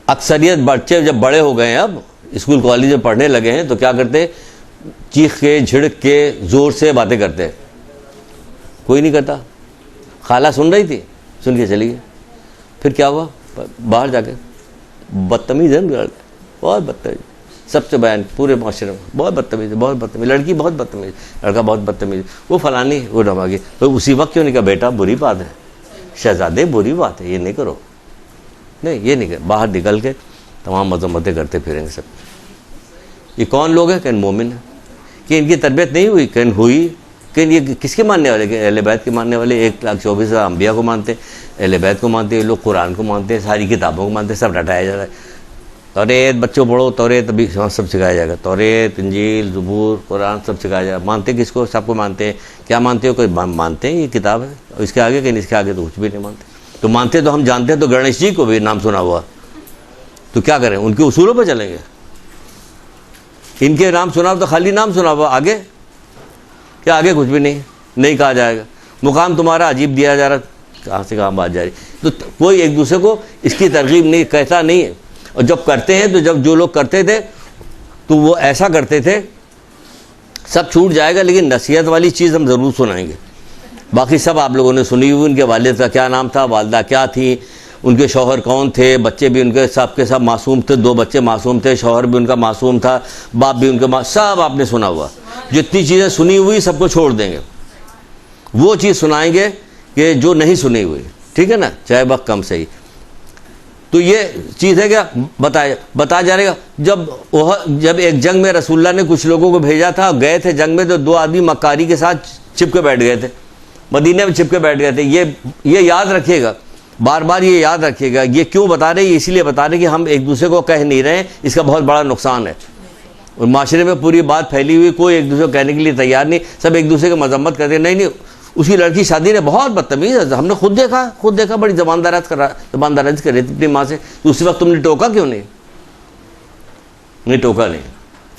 اکثریت بچے جب بڑے ہو گئے ہیں، اب اسکول کالج میں پڑھنے لگے ہیں، تو کیا کرتے؟ چیخ کے، جھڑک کے، زور سے باتیں کرتے. کوئی نہیں کرتا. خالہ سن رہی تھی، سن کے چلی گئی. پھر کیا ہوا؟ باہر جا کے بدتمیز ہے، بہت بدتمیز، سب سے بیان پورے معاشرے میں بہت بدتمیز ہے، بہت بدتمیز، لڑکی بہت بدتمیز، لڑکا بہت بدتمیز، وہ فلانی، وہ ڈھماگی. تو اسی وقت کیوں نہیں کہا بیٹا بری بات ہے، شہزادے بری بات ہے، یہ نہیں کرو، نہیں یہ نہیں کرو. باہر نکل کے تمام مذمتیں کرتے پھریں گے سب. یہ کون لوگ ہیں؟ کہ مومن ہیں. کہ ان کی تربیت نہیں ہوئی؟ کہ ہوئی. کہ یہ کس کے ماننے والے؟ کہ اہل بیت کے ماننے والے. 1,24,000 انبیاء کو مانتے ہیں، اہل بیت کو مانتے ہیں، لوگ قرآن کو مانتے ہیں، ساری کتابوں کو مانتے ہیں، سب رٹایا جا رہا ہے. توریت بچوں پڑھو، توریت ابھی سب سکھایا جائے گا، توریت، انجیل، زبور، قرآن سب سکھایا جائے گا. مانتے کس کو؟ سب کو مانتے ہیں. کیا مانتے ہو؟ کوئی مانتے ہیں یہ کتاب ہے، اور اس کے آگے کہ اس کے آگے تو کچھ بھی نہیں مانتے. تو مانتے تو ہم جانتے ہیں. تو گنیش جی کو بھی نام سنا ہوا، تو کیا کریں؟ ان کے اصولوں پہ چلیں گے. ان کے نام سنا ہو تو خالی نام سنا ہوا، آگے کیا؟ آگے کچھ بھی نہیں کہا جائے گا. مقام تمہارا عجیب دیا جا رہا، کہاں سے کہاں بات جا رہی. تو کوئی ایک دوسرے کو اس کی ترغیب نہیں کہتا نہیں ہے. اور جب کرتے ہیں تو جب جو لوگ کرتے تھے تو وہ ایسا کرتے تھے، سب چھوٹ جائے گا، لیکن نصیحت والی چیز ہم ضرور سنائیں گے. باقی سب آپ لوگوں نے سنی ہوئی. ان کے والد کا کیا نام تھا، والدہ کیا تھی، ان کے شوہر کون تھے، بچے بھی ان کے سب معصوم تھے. 2 بچے معصوم تھے، شوہر بھی ان کا معصوم تھا، باپ بھی ان کا سب آپ نے سنا ہوا. جتنی چیزیں سنی ہوئی سب کو چھوڑ دیں گے. وہ چیز سنائیں گے کہ جو نہیں سنی ہوئی، ٹھیک ہے نا، چاہے وقت کم سے ہی. تو یہ چیز ہے کہ بتایا جائے گا. جب ایک جنگ میں رسول اللہ نے کچھ لوگوں کو بھیجا تھا، گئے تھے جنگ میں، تو 2 آدمی مکاری کے ساتھ چپ کے بیٹھ گئے تھے، مدینے میں چپ کے بیٹھ گئے تھے. یہ یاد رکھیے گا، بار بار یہ یاد رکھیے گا. یہ کیوں بتا رہے ہیں؟ یہ اسی لیے بتا رہے ہیں کہ ہم ایک دوسرے کو کہہ نہیں رہے ہیں، اس کا بہت بڑا نقصان ہے. اور معاشرے میں پوری بات پھیلی ہوئی، کوئی ایک دوسرے کو کہنے کے لیے تیار نہیں، سب ایک دوسرے کی مذمت کرتے ہیں. نہیں، اس کی لڑکی شادی نے بہت بدتمیز ہے، ہم نے خود دیکھا بڑی زبانداراز کر رہی تھی اپنی ماں سے. تو اسی وقت تم نے ٹوکا کیوں نہیں ٹوکا نہیں.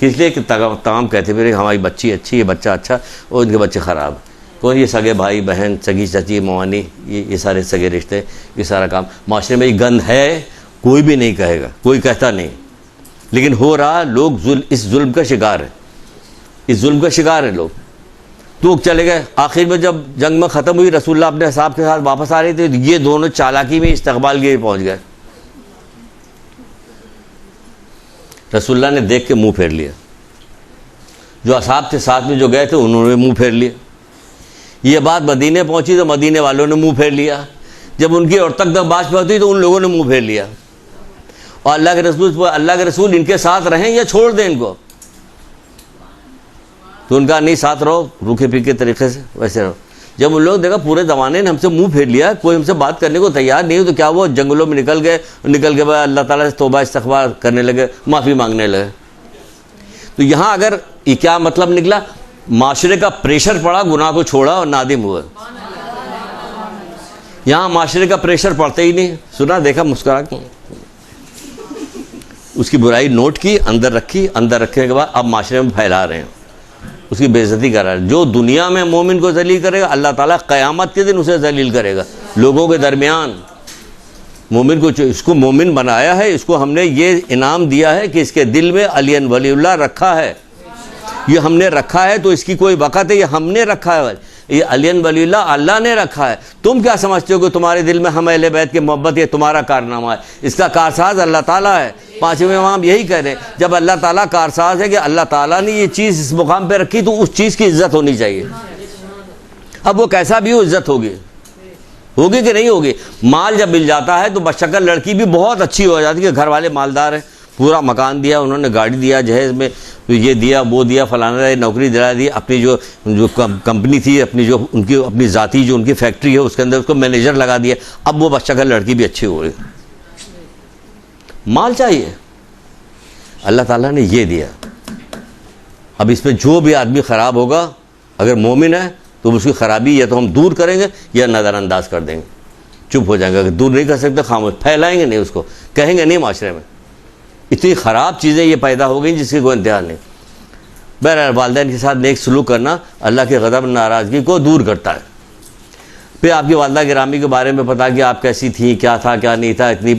کس لیے کہ تمام کہتے پھر ہماری بچی اچھی ہے، بچہ اچھا، اور ان کے بچے خراب. کون؟ یہ سگے بھائی بہن، سگی چچی موانی، یہ سارے سگے رشتے، یہ سارا کام معاشرے میں یہ گند ہے. کوئی بھی نہیں کہے گا، کوئی کہتا نہیں، لیکن ہو رہا. لوگ اس ظلم کا شکار ہیں، اس ظلم کا شکار ہیں لوگ. تو چلے گئے. آخر میں جب جنگ میں ختم ہوئی، رسول اللہ اپنے اصحاب کے ساتھ واپس آ رہے تھے، یہ دونوں چالاکی میں استقبال کے پہنچ گئے. رسول اللہ نے دیکھ کے منہ پھیر لیا. جو اصحاب تھے ساتھ میں جو گئے تھے انہوں نے منہ پھیر لیا. یہ بات مدینے پہنچی تو مدینے والوں نے منہ پھیر لیا. جب ان کی اور تک بات پہنچی تو ان لوگوں نے منہ پھیر لیا. اور اللہ کے رسول ان کے ساتھ رہیں یا چھوڑ دیں ان کو؟ تو ان کا نہیں، ساتھ رہو، روکھے پھیکے طریقے سے ویسے رہو. جب ان لوگ دیکھا پورے زمانے نے ہم سے منہ پھیر لیا، کوئی ہم سے بات کرنے کو تیار نہیں ہو، تو کیا وہ جنگلوں میں نکل کے بعد اللہ تعالیٰ سے توبہ استغفار کرنے لگے، معافی مانگنے لگے. تو یہاں اگر یہ کیا مطلب نکلا؟ معاشرے کا پریشر پڑا، گناہ کو چھوڑا اور نادم ہوا. یہاں معاشرے کا پریشر پڑتا ہی نہیں. سنا، دیکھا، مسکرا کے اس کی برائی نوٹ کی، اندر رکھی، اندر رکھنے کے بعد اب معاشرے میں پھیلا رہے ہیں، اس کی بے عزتی کر رہا ہے. جو دنیا میں مومن کو ذلیل کرے گا، اللہ تعالیٰ قیامت کے دن اسے ذلیل کرے گا لوگوں کے درمیان. مومن کو، اس کو مومن بنایا ہے، اس کو ہم نے یہ انعام دیا ہے کہ اس کے دل میں علی ولی اللہ رکھا ہے. یہ ہم نے رکھا ہے، تو اس کی کوئی وقت ہے، یہ ہم نے رکھا ہے، یہ علی ولی اللہ نے رکھا ہے. تم کیا سمجھتے ہو کہ تمہارے دل میں ہم اہل بیت کی محبت، یہ تمہارا کارنامہ ہے؟ اس کا کارساز اللہ تعالیٰ ہے. 5ویں امام یہی کہہ رہے ہیں، جب اللہ تعالیٰ کارساز ہے کہ اللہ تعالیٰ نے یہ چیز اس مقام پہ رکھی، تو اس چیز کی عزت ہونی چاہیے. اب وہ کیسا بھی ہو، عزت ہوگی کہ نہیں ہوگی. مال جب مل جاتا ہے تو بشکل لڑکی بھی بہت اچھی ہو جاتی ہے کہ گھر والے مالدار ہیں، پورا مکان دیا انہوں نے، گاڑی دیا، جہیز میں یہ دیا وہ دیا، فلانا نوکری دلا دی. اپنی جو کمپنی تھی، اپنی ذاتی جو ان کی فیکٹری ہے، اس کے اندر اس کو مینیجر لگا دیا. اب وہ بشکل لڑکی بھی اچھی ہو رہی. مال چاہیے، اللہ تعالیٰ نے یہ دیا. اب اس میں جو بھی آدمی خراب ہوگا، اگر مومن ہے تو اس کی خرابی یا تو ہم دور کریں گے یا نظر انداز کر دیں گے، چپ ہو جائیں گے. اگر دور نہیں کر سکتے، خاموش، پھیلائیں گے نہیں، اس کو کہیں گے نہیں. معاشرے میں اتنی خراب چیزیں یہ پیدا ہو گئیں جس کی کوئی انتہا نہیں. بہرحال والدین کے ساتھ نیک سلوک کرنا اللہ کے غضب ناراضگی کو دور کرتا ہے. پھر آپ کی والدہ گرامی کے بارے میں پتا کہ آپ کیسی تھیں، کیا تھا کیا نہیں تھا. اتنی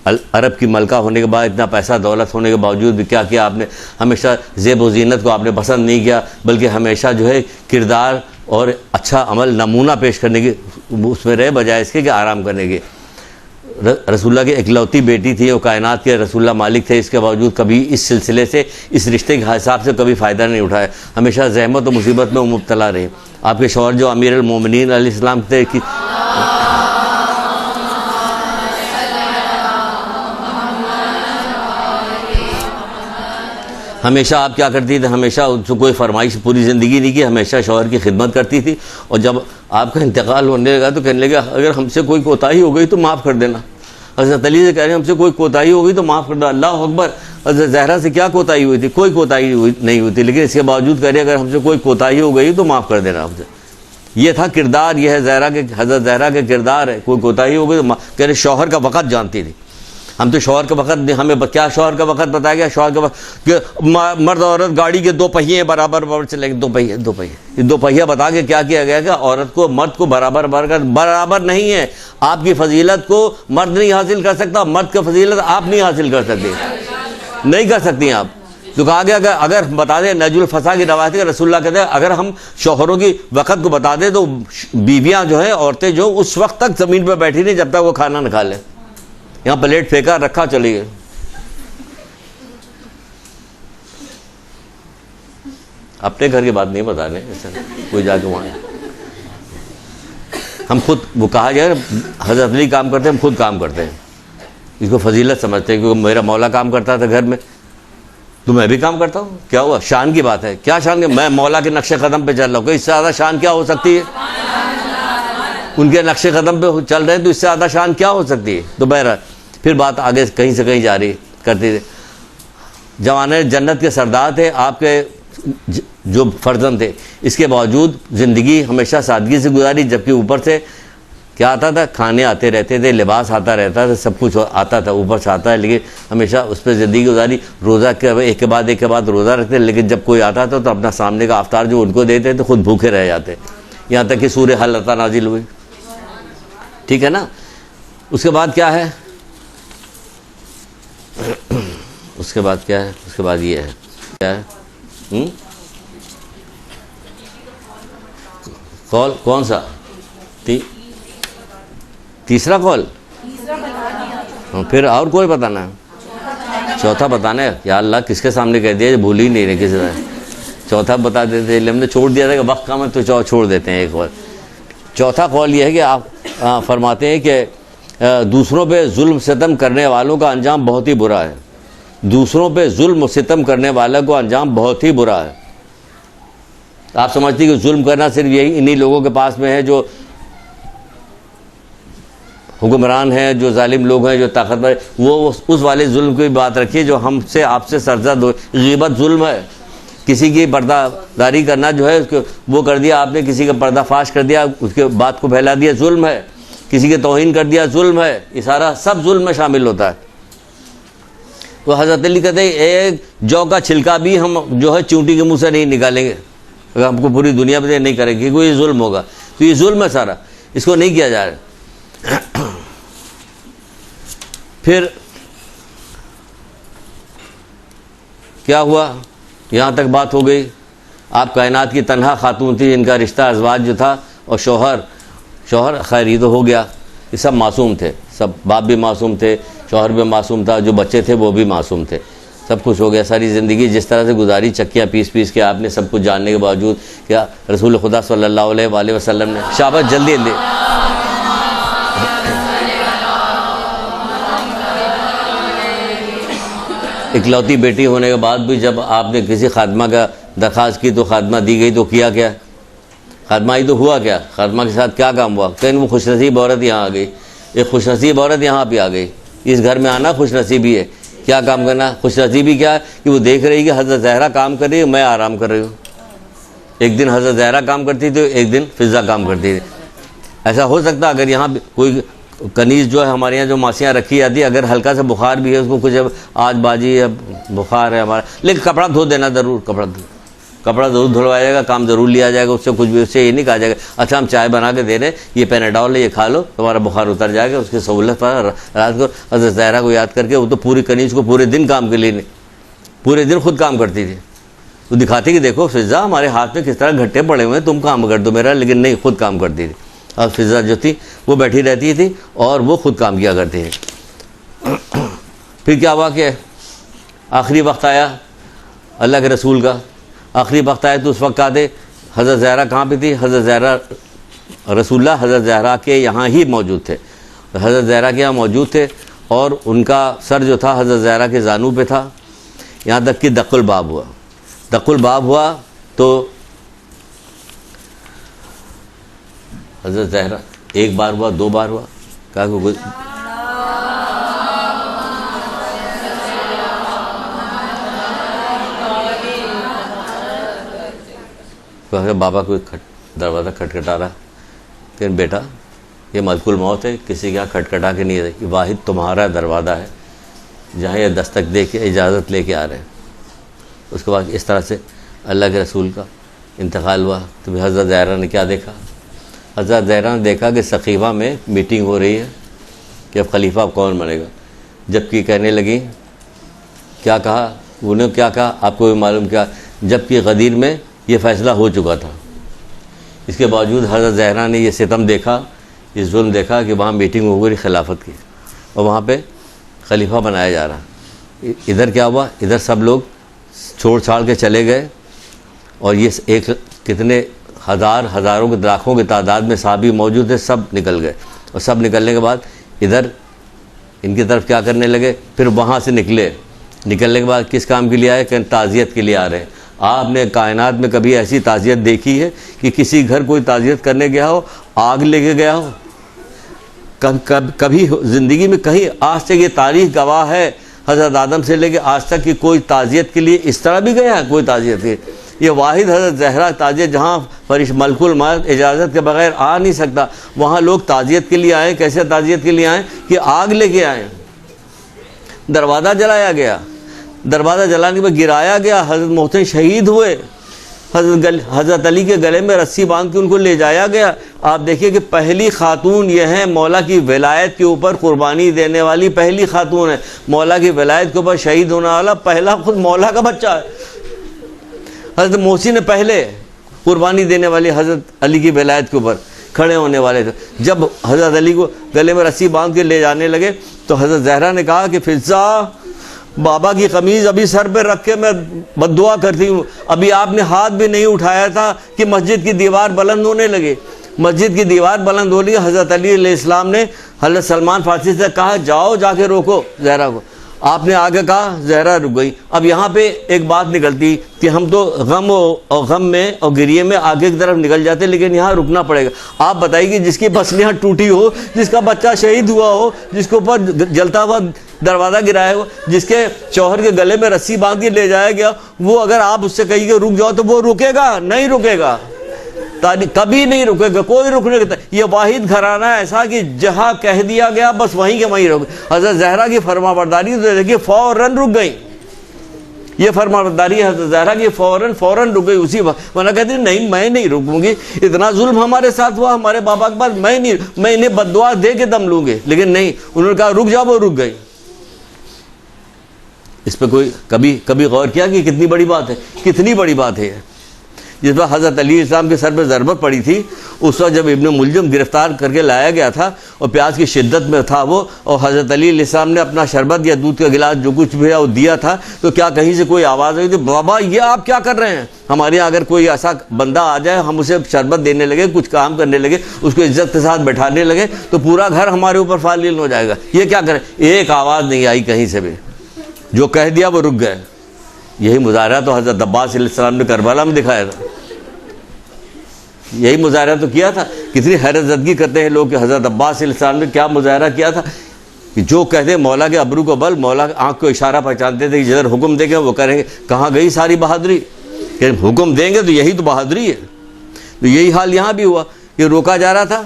عرب کی ملکہ ہونے کے بعد، اتنا پیسہ دولت ہونے کے باوجود بھی کیا کیا آپ نے؟ ہمیشہ زیب و زینت کو آپ نے پسند نہیں کیا، بلکہ ہمیشہ جو ہے کردار اور اچھا عمل نمونہ پیش کرنے کی اس میں رہے، بجائے اس کے کہ آرام کرنے کی. رسول اللہ کی اکلوتی بیٹی تھی، وہ کائنات کے رسول اللہ مالک تھے، اس کے باوجود کبھی اس سلسلے سے، اس رشتے کے حساب سے کبھی فائدہ نہیں اٹھایا. ہمیشہ زحمت و مصیبت میں مبتلا رہے. آپ کے شوہر جو امیر المومنین علیہ السلام تھے، ہمیشہ آپ کیا کرتی تھی؟ ہمیشہ ان سے کوئی فرمائش پوری زندگی نہیں کی، ہمیشہ شوہر کی خدمت کرتی تھی. اور جب آپ کا انتقال ہونے لگا تو کہنے لگا اگر ہم سے کوئی کوتاہی ہو گئی تو معاف کر دینا. حضرت علی سے کہہ رہے ہیں ہم سے کوئی کوتاہی ہو گئی تو معاف کر دو. اللہ اکبر. حضرت زہرا سے کیا کوتاہی ہوئی تھی؟ کوئی کوتاہی نہیں ہوئی تھی، لیکن اس کے باوجود کہہ رہے اگر ہم سے کوئی کوتاہی ہو گئی تو معاف کر دینا. ہم سے یہ تھا کردار، یہ ہے زہرا کے، حضرت زہرا کے کردار ہے. کوئی کوتاہی ہو گئی تو کہہ رہے شوہر کا وقت جانتی تھی. ہم تو شوہر کا وقت، ہمیں کیا شوہر کا وقت بتایا گیا؟ شوہر کا وقت کہ مرد اور عورت گاڑی کے 2 پہیے برابر چلیں گے. 2 پہیے یہ 2 پہیا بتا کے کیا کیا گیا کہ عورت کو مرد کو برابر نہیں ہے. آپ کی فضیلت کو مرد نہیں حاصل کر سکتا، مرد کی فضیلت آپ نہیں حاصل کر سکتے، نہیں کر سکتی آپ. تو کہا گیا کہ اگر بتا دیں، نجل الفسا کی روایت ہے، رسول اللہ کہتے ہیں اگر ہم شوہروں کی وقت کو بتا دیں تو بیویاں جو ہیں، عورتیں جو اس وقت تک زمین پہ بیٹھی نہیں جب تک وہ کھانا نہ کھا لیں. یہاں پلیٹ پھینکا رکھا چلی گئی. اپنے گھر کی بات نہیں بتا رہے، ایسا کوئی جا کے وہاں ہم خود وہ کہا گیا حضرت علی کام کرتے ہیں، ہم خود کام کرتے ہیں، اس کو فضیلت سمجھتے ہیں کیونکہ میرا مولا کام کرتا تھا گھر میں تو میں بھی کام کرتا ہوں. کیا ہوا؟ شان کی بات ہے. کیا شان؟ میں مولا کے نقش قدم پہ چل رہا ہوں، اس سے زیادہ شان کیا ہو سکتی ہے؟ ان کے نقش قدم پہ چل رہے ہیں تو اس سے زیادہ شان کیا ہو سکتی ہے؟ تو بہرحال پھر بات آگے کہیں سے کہیں جاری کرتی تھی. جوانے جنت کے سردار تھے آپ کے جو فرزند تھے، اس کے باوجود زندگی ہمیشہ سادگی سے گزاری، جبکہ اوپر سے کیا آتا تھا؟ کھانے آتے رہتے تھے، لباس آتا رہتا تھا، سب کچھ آتا تھا اوپر سے آتا ہے، لیکن ہمیشہ اس پہ زندگی گزاری. روزہ ایک کے بعد روزہ رکھتے، لیکن جب کوئی آتا تھا تو اپنا سامنے کا افطار جو ان کو دیتے تو خود بھوکے رہ جاتے، یہاں تک کہ سورہ حل عطا نازل ہوئی. ٹھیک ہے نا؟ اس کے بعد کیا ہے؟ اس کے بعد کیا ہے؟ اس کے بعد یہ ہے کیا ہے؟ قول کون سا؟ تیسرا قول؟ پھر اور کوئی بتانا ہے؟ چوتھا بتانا ہے. یا اللہ کس کے سامنے کہہ دیا، بھول ہی نہیں رہے کسی طرح. چوتھا بتا دیتے، ہم نے چھوڑ دیا تھا کہ وقت کم ہے تو چھوڑ دیتے ہیں ایک قول. چوتھا قول یہ ہے کہ آپ فرماتے ہیں کہ دوسروں پہ ظلم ستم کرنے والوں کا انجام بہت ہی برا ہے. دوسروں پہ ظلم و ستم کرنے والوں کو انجام بہت ہی برا ہے. آپ سمجھتے ہیں کہ ظلم کرنا صرف یہی انہی لوگوں کے پاس میں ہے جو حکمران ہیں، جو ظالم لوگ ہیں، جو طاقتور. وہ اس والے ظلم کی بات رکھیے جو ہم سے آپ سے سرزد ہو. غیبت ظلم ہے. کسی کی پردہ داری کرنا جو ہے اس کو وہ کر دیا آپ نے، کسی کا پردہ فاش کر دیا، اس کے بات کو پھیلا دیا، ظلم ہے. کسی کے توہین کر دیا، ظلم ہے. یہ سارا سب ظلم میں شامل ہوتا ہے. تو حضرت علی کہتے ہیں ایک جو کا چھلکا بھی ہم جو ہے چونٹی کے منہ سے نہیں نکالیں گے اگر ہم کو پوری دنیا پہ نہیں کریں گے، کیونکہ یہ ظلم ہوگا. تو یہ ظلم ہے سارا، اس کو نہیں کیا جا رہا. پھر کیا ہوا؟ یہاں تک بات ہو گئی. آپ کائنات کی تنہا خاتون تھی جن کا رشتہ ازواج جو تھا، اور شوہر خیر یہ تو ہو گیا. یہ سب معصوم تھے، سب باپ بھی معصوم تھے، شوہر بھی معصوم تھا، جو بچے تھے وہ بھی معصوم تھے. سب کچھ ہو گیا. ساری زندگی جس طرح سے گزاری، چکیاں پیس کے آپ نے سب کچھ جاننے کے باوجود کیا رسول خدا صلی اللہ علیہ وآلہ وسلم نے شاباش جلدی اکلوتی بیٹی ہونے کے بعد بھی جب آپ نے کسی خادمہ کا درخواست کی تو خادمہ دی گئی، تو کیا کیا؟ خادمہ ہی تو ہوا کیا؟ خادمہ کے ساتھ کیا کام ہوا؟ کہیں وہ خوش نصیب عورت یہاں آ گئی، ایک خوش نصیب عورت یہاں پہ آ گئی. اس گھر میں آنا خوش نصیبی ہے. کیا کام کرنا؟ خوش نصیبی کیا ہے کہ وہ دیکھ رہی کہ حضرت زہرا کام کر رہی ہے، میں آرام کر رہی ہوں. ایک دن حضرت زہرا کام کرتی تھی، ایک دن فضا کام کرتی تھی. ایسا ہو سکتا اگر یہاں کوئی کنیز جو ہے ہمارے یہاں جو ماسیاں رکھی جاتی ہے، اگر ہلکا سا بخار بھی ہے اس کو کچھ آج بازی یا بخار ہے ہمارا، لیکن کپڑا دھو دینا ضرور، کپڑا ضرور دھلوایا جائے گا، کام ضرور لیا جائے گا. اس سے کچھ بھی، اس سے یہ نہیں کہا جائے گا اچھا ہم چائے بنا کے دے رہے ہیں، یہ پیناڈول ہے یہ کھا لو تمہارا بخار اتر جائے گا. اس کی سہولت پر رات کو حضرت زہرا کو یاد کر کے وہ تو پوری کنیز کو پورے دن کام کے لیے نہیں، پورے دن خود کام کرتی تھی. وہ دکھاتی کہ دیکھو فضا ہمارے ہاتھ میں کس طرح گھٹے پڑے ہوئے ہیں، تم کام کر دو میرا، لیکن نہیں، خود کام کرتی تھی. اور فضا جو تھی وہ بیٹھی رہتی تھی اور وہ خود کام کیا کرتی تھی. پھر کیا ہوا کہ آخری وقت آیا اللہ کے رسول کا، آخری وقت آیا تو اس وقت آتے حضرت زہرا کہاں پہ تھی؟ حضرت زہرا رسول اللہ حضرت زہرا کے یہاں ہی موجود تھے. حضرت زہرا کے یہاں موجود تھے اور ان کا سر جو تھا حضرت زہرا کے زانو پہ تھا، یہاں تک کہ دق الباب ہوا. دق الباب ہوا تو حضرت زہرا ایک بار ہوا، دو بار ہوا، کہا کہ بابا کوئی دروازہ کھٹکھٹا رہا. کہ بیٹا یہ ملک الموت ہے، کسی کے یہاں کھٹکھٹا کے نہیں رہی، یہ واحد تمہارا دروازہ ہے جہاں یہ دستک دے کے اجازت لے کے آ رہے ہیں. اس کے بعد اس طرح سے اللہ کے رسول کا انتقال ہوا. تو حضرت زہرا نے کیا دیکھا؟ حضرت زہرا نے دیکھا کہ سقیفہ میں میٹنگ ہو رہی ہے کہ اب خلیفہ کون بنے گا. جبکہ کہنے لگی، کیا کہا انہوں نے؟ کیا کہا آپ کو بھی معلوم کیا؟ جبکہ غدیر میں یہ فیصلہ ہو چکا تھا. اس کے باوجود حضرت زہرا نے یہ ستم دیکھا، یہ ظلم دیکھا کہ وہاں میٹنگ ہو گئی خلافت کی اور وہاں پہ خلیفہ بنایا جا رہا. ادھر کیا ہوا؟ ادھر سب لوگ چھوڑ چھاڑ کے چلے گئے اور یہ ایک کتنے ہزاروں کے لاکھوں کی تعداد میں صحابی موجود تھے، سب نکل گئے، اور سب نکلنے کے بعد ادھر ان کی طرف کیا کرنے لگے، پھر وہاں سے نکلنے کے بعد کس کام کے لیے آئے کہ تعزیت کے لیے آ رہے ہیں۔ آپ نے کائنات میں کبھی ایسی تعزیت دیکھی ہے کہ کسی گھر کوئی تعزیت کرنے گیا ہو آگ لے کے گیا ہو؟ کبھی زندگی میں کہیں آج تک یہ تاریخ گواہ ہے حضرت آدم سے لے کے آج تک کہ کوئی تعزیت کے لیے اس طرح بھی گیا ہے کوئی تعزیت کے؟ یہ واحد حضرت زہرا تعزیت جہاں ملک الموت اجازت کے بغیر آ نہیں سکتا، وہاں لوگ تعزیت کے لیے آئے۔ کیسے تعزیت کے لیے آئے کہ آگ لے کے آئے، دروازہ جلایا گیا، دروازہ جلانے کے بعد گرایا گیا، حضرت محسن شہید ہوئے، حضرت علی کے گلے میں رسی باندھ کے ان کو لے جایا گیا۔ آپ دیکھیے کہ پہلی خاتون یہ ہے مولا کی ولایت کے اوپر قربانی دینے والی، پہلی خاتون ہے مولا کی ولایت کے اوپر شہید ہونے والا، پہلا خود مولا کا بچہ ہے۔ حضرت محسن پہلے قربانی دینے والی حضرت علی کی ولایت کے اوپر کھڑے ہونے والے تھے۔ جب حضرت علی کو گلے میں رسی باندھ کے لے جانے لگے تو حضرت زہرا نے کہا کہ فضا، بابا کی قمیض ابھی سر پہ رکھ کے میں بد دعا کرتی ہوں، ابھی آپ نے ہاتھ بھی نہیں اٹھایا تھا کہ مسجد کی دیوار بلند ہونے لگے۔ مسجد کی دیوار بلند ہو لی، حضرت علی علیہ السلام نے حضرت سلمان فارسی سے کہا جاؤ جا کے روکو زہرا کو۔ آپ نے آگے کہا، زہرا رک گئی۔ اب یہاں پہ ایک بات نکلتی کہ ہم تو غم میں اور گریے میں آگے کی طرف نکل جاتے، لیکن یہاں رکنا پڑے گا۔ آپ بتائیے کہ جس کی پسلیاں ٹوٹی ہو، جس کا بچہ شہید ہوا ہو، جس کے اوپر جلتا ہوا دروازہ گرایا ہو، جس کے شوہر کے گلے میں رسی باندھ کے لے جایا گیا، وہ اگر آپ اس سے کہیے کہ رک جاؤ تو وہ رکے گا؟ نہیں رکے گا، کبھی نہیں رکے گا، کوئی رکنے کا۔ یہ واحد گھرانہ ایسا کہ جہاں کہہ دیا گیا بس وہیں کے وہیں رک۔ حضرت زہرا کی فرما برداری تو دیکھیے فوراً رک گئی، یہ فرما برداری حضرت زہرا کی فوراً رک گئی اسی وقت، ورنہ کہتی نہیں میں نہیں رکوں گی، اتنا ظلم ہمارے ساتھ ہوا ہمارے بابا کے پاس، میں انہیں بد دعا دے کے دم لوں گے، لیکن نہیں، انہوں نے کہا رک جاؤ، وہ رک گئی۔ اس پہ کوئی کبھی غور کیا کہ کتنی بڑی بات ہے، کتنی بڑی بات ہے۔ جس پر حضرت علی اسلام کے سر پہ ضربت پڑی تھی، اس وقت جب ابن ملجم گرفتار کر کے لایا گیا تھا اور پیاس کی شدت میں تھا وہ، اور حضرت علی علیہ السلام نے اپنا شربت یا دودھ کا گلاس جو کچھ بھی ہے وہ دیا تھا، تو کیا کہیں سے کوئی آواز آئی تھی، بابا یہ آپ کیا کر رہے ہیں؟ ہمارے یہاں اگر کوئی ایسا بندہ آ جائے، ہم اسے شربت دینے لگے، کچھ کام کرنے لگے، اس کو عزت کے ساتھ بیٹھانے لگے تو پورا گھر ہمارے اوپر فالل ہو جائے گا، یہ کیا کریں؟ ایک آواز نہیں آئی کہیں سے بھی، جو کہہ دیا وہ رک گئے۔ یہی مظاہرہ تو حضرت عباس علیہ السلام نے کربلا میں دکھایا تھا، یہی مظاہرہ تو کیا تھا۔ کتنی حیرت زدگی کرتے ہیں لوگ کہ حضرت عباس علیہ السلام نے کیا مظاہرہ کیا تھا کہ جو کہتے مولا کے ابرو کو بل، مولا آنکھ کو اشارہ پہچانتے تھے کہ جدھر حکم دیں گے وہ کریں گے۔ کہاں گئی ساری بہادری؟ کہ حکم دیں گے تو یہی تو بہادری ہے۔ تو یہی حال یہاں بھی ہوا کہ روکا جا رہا تھا،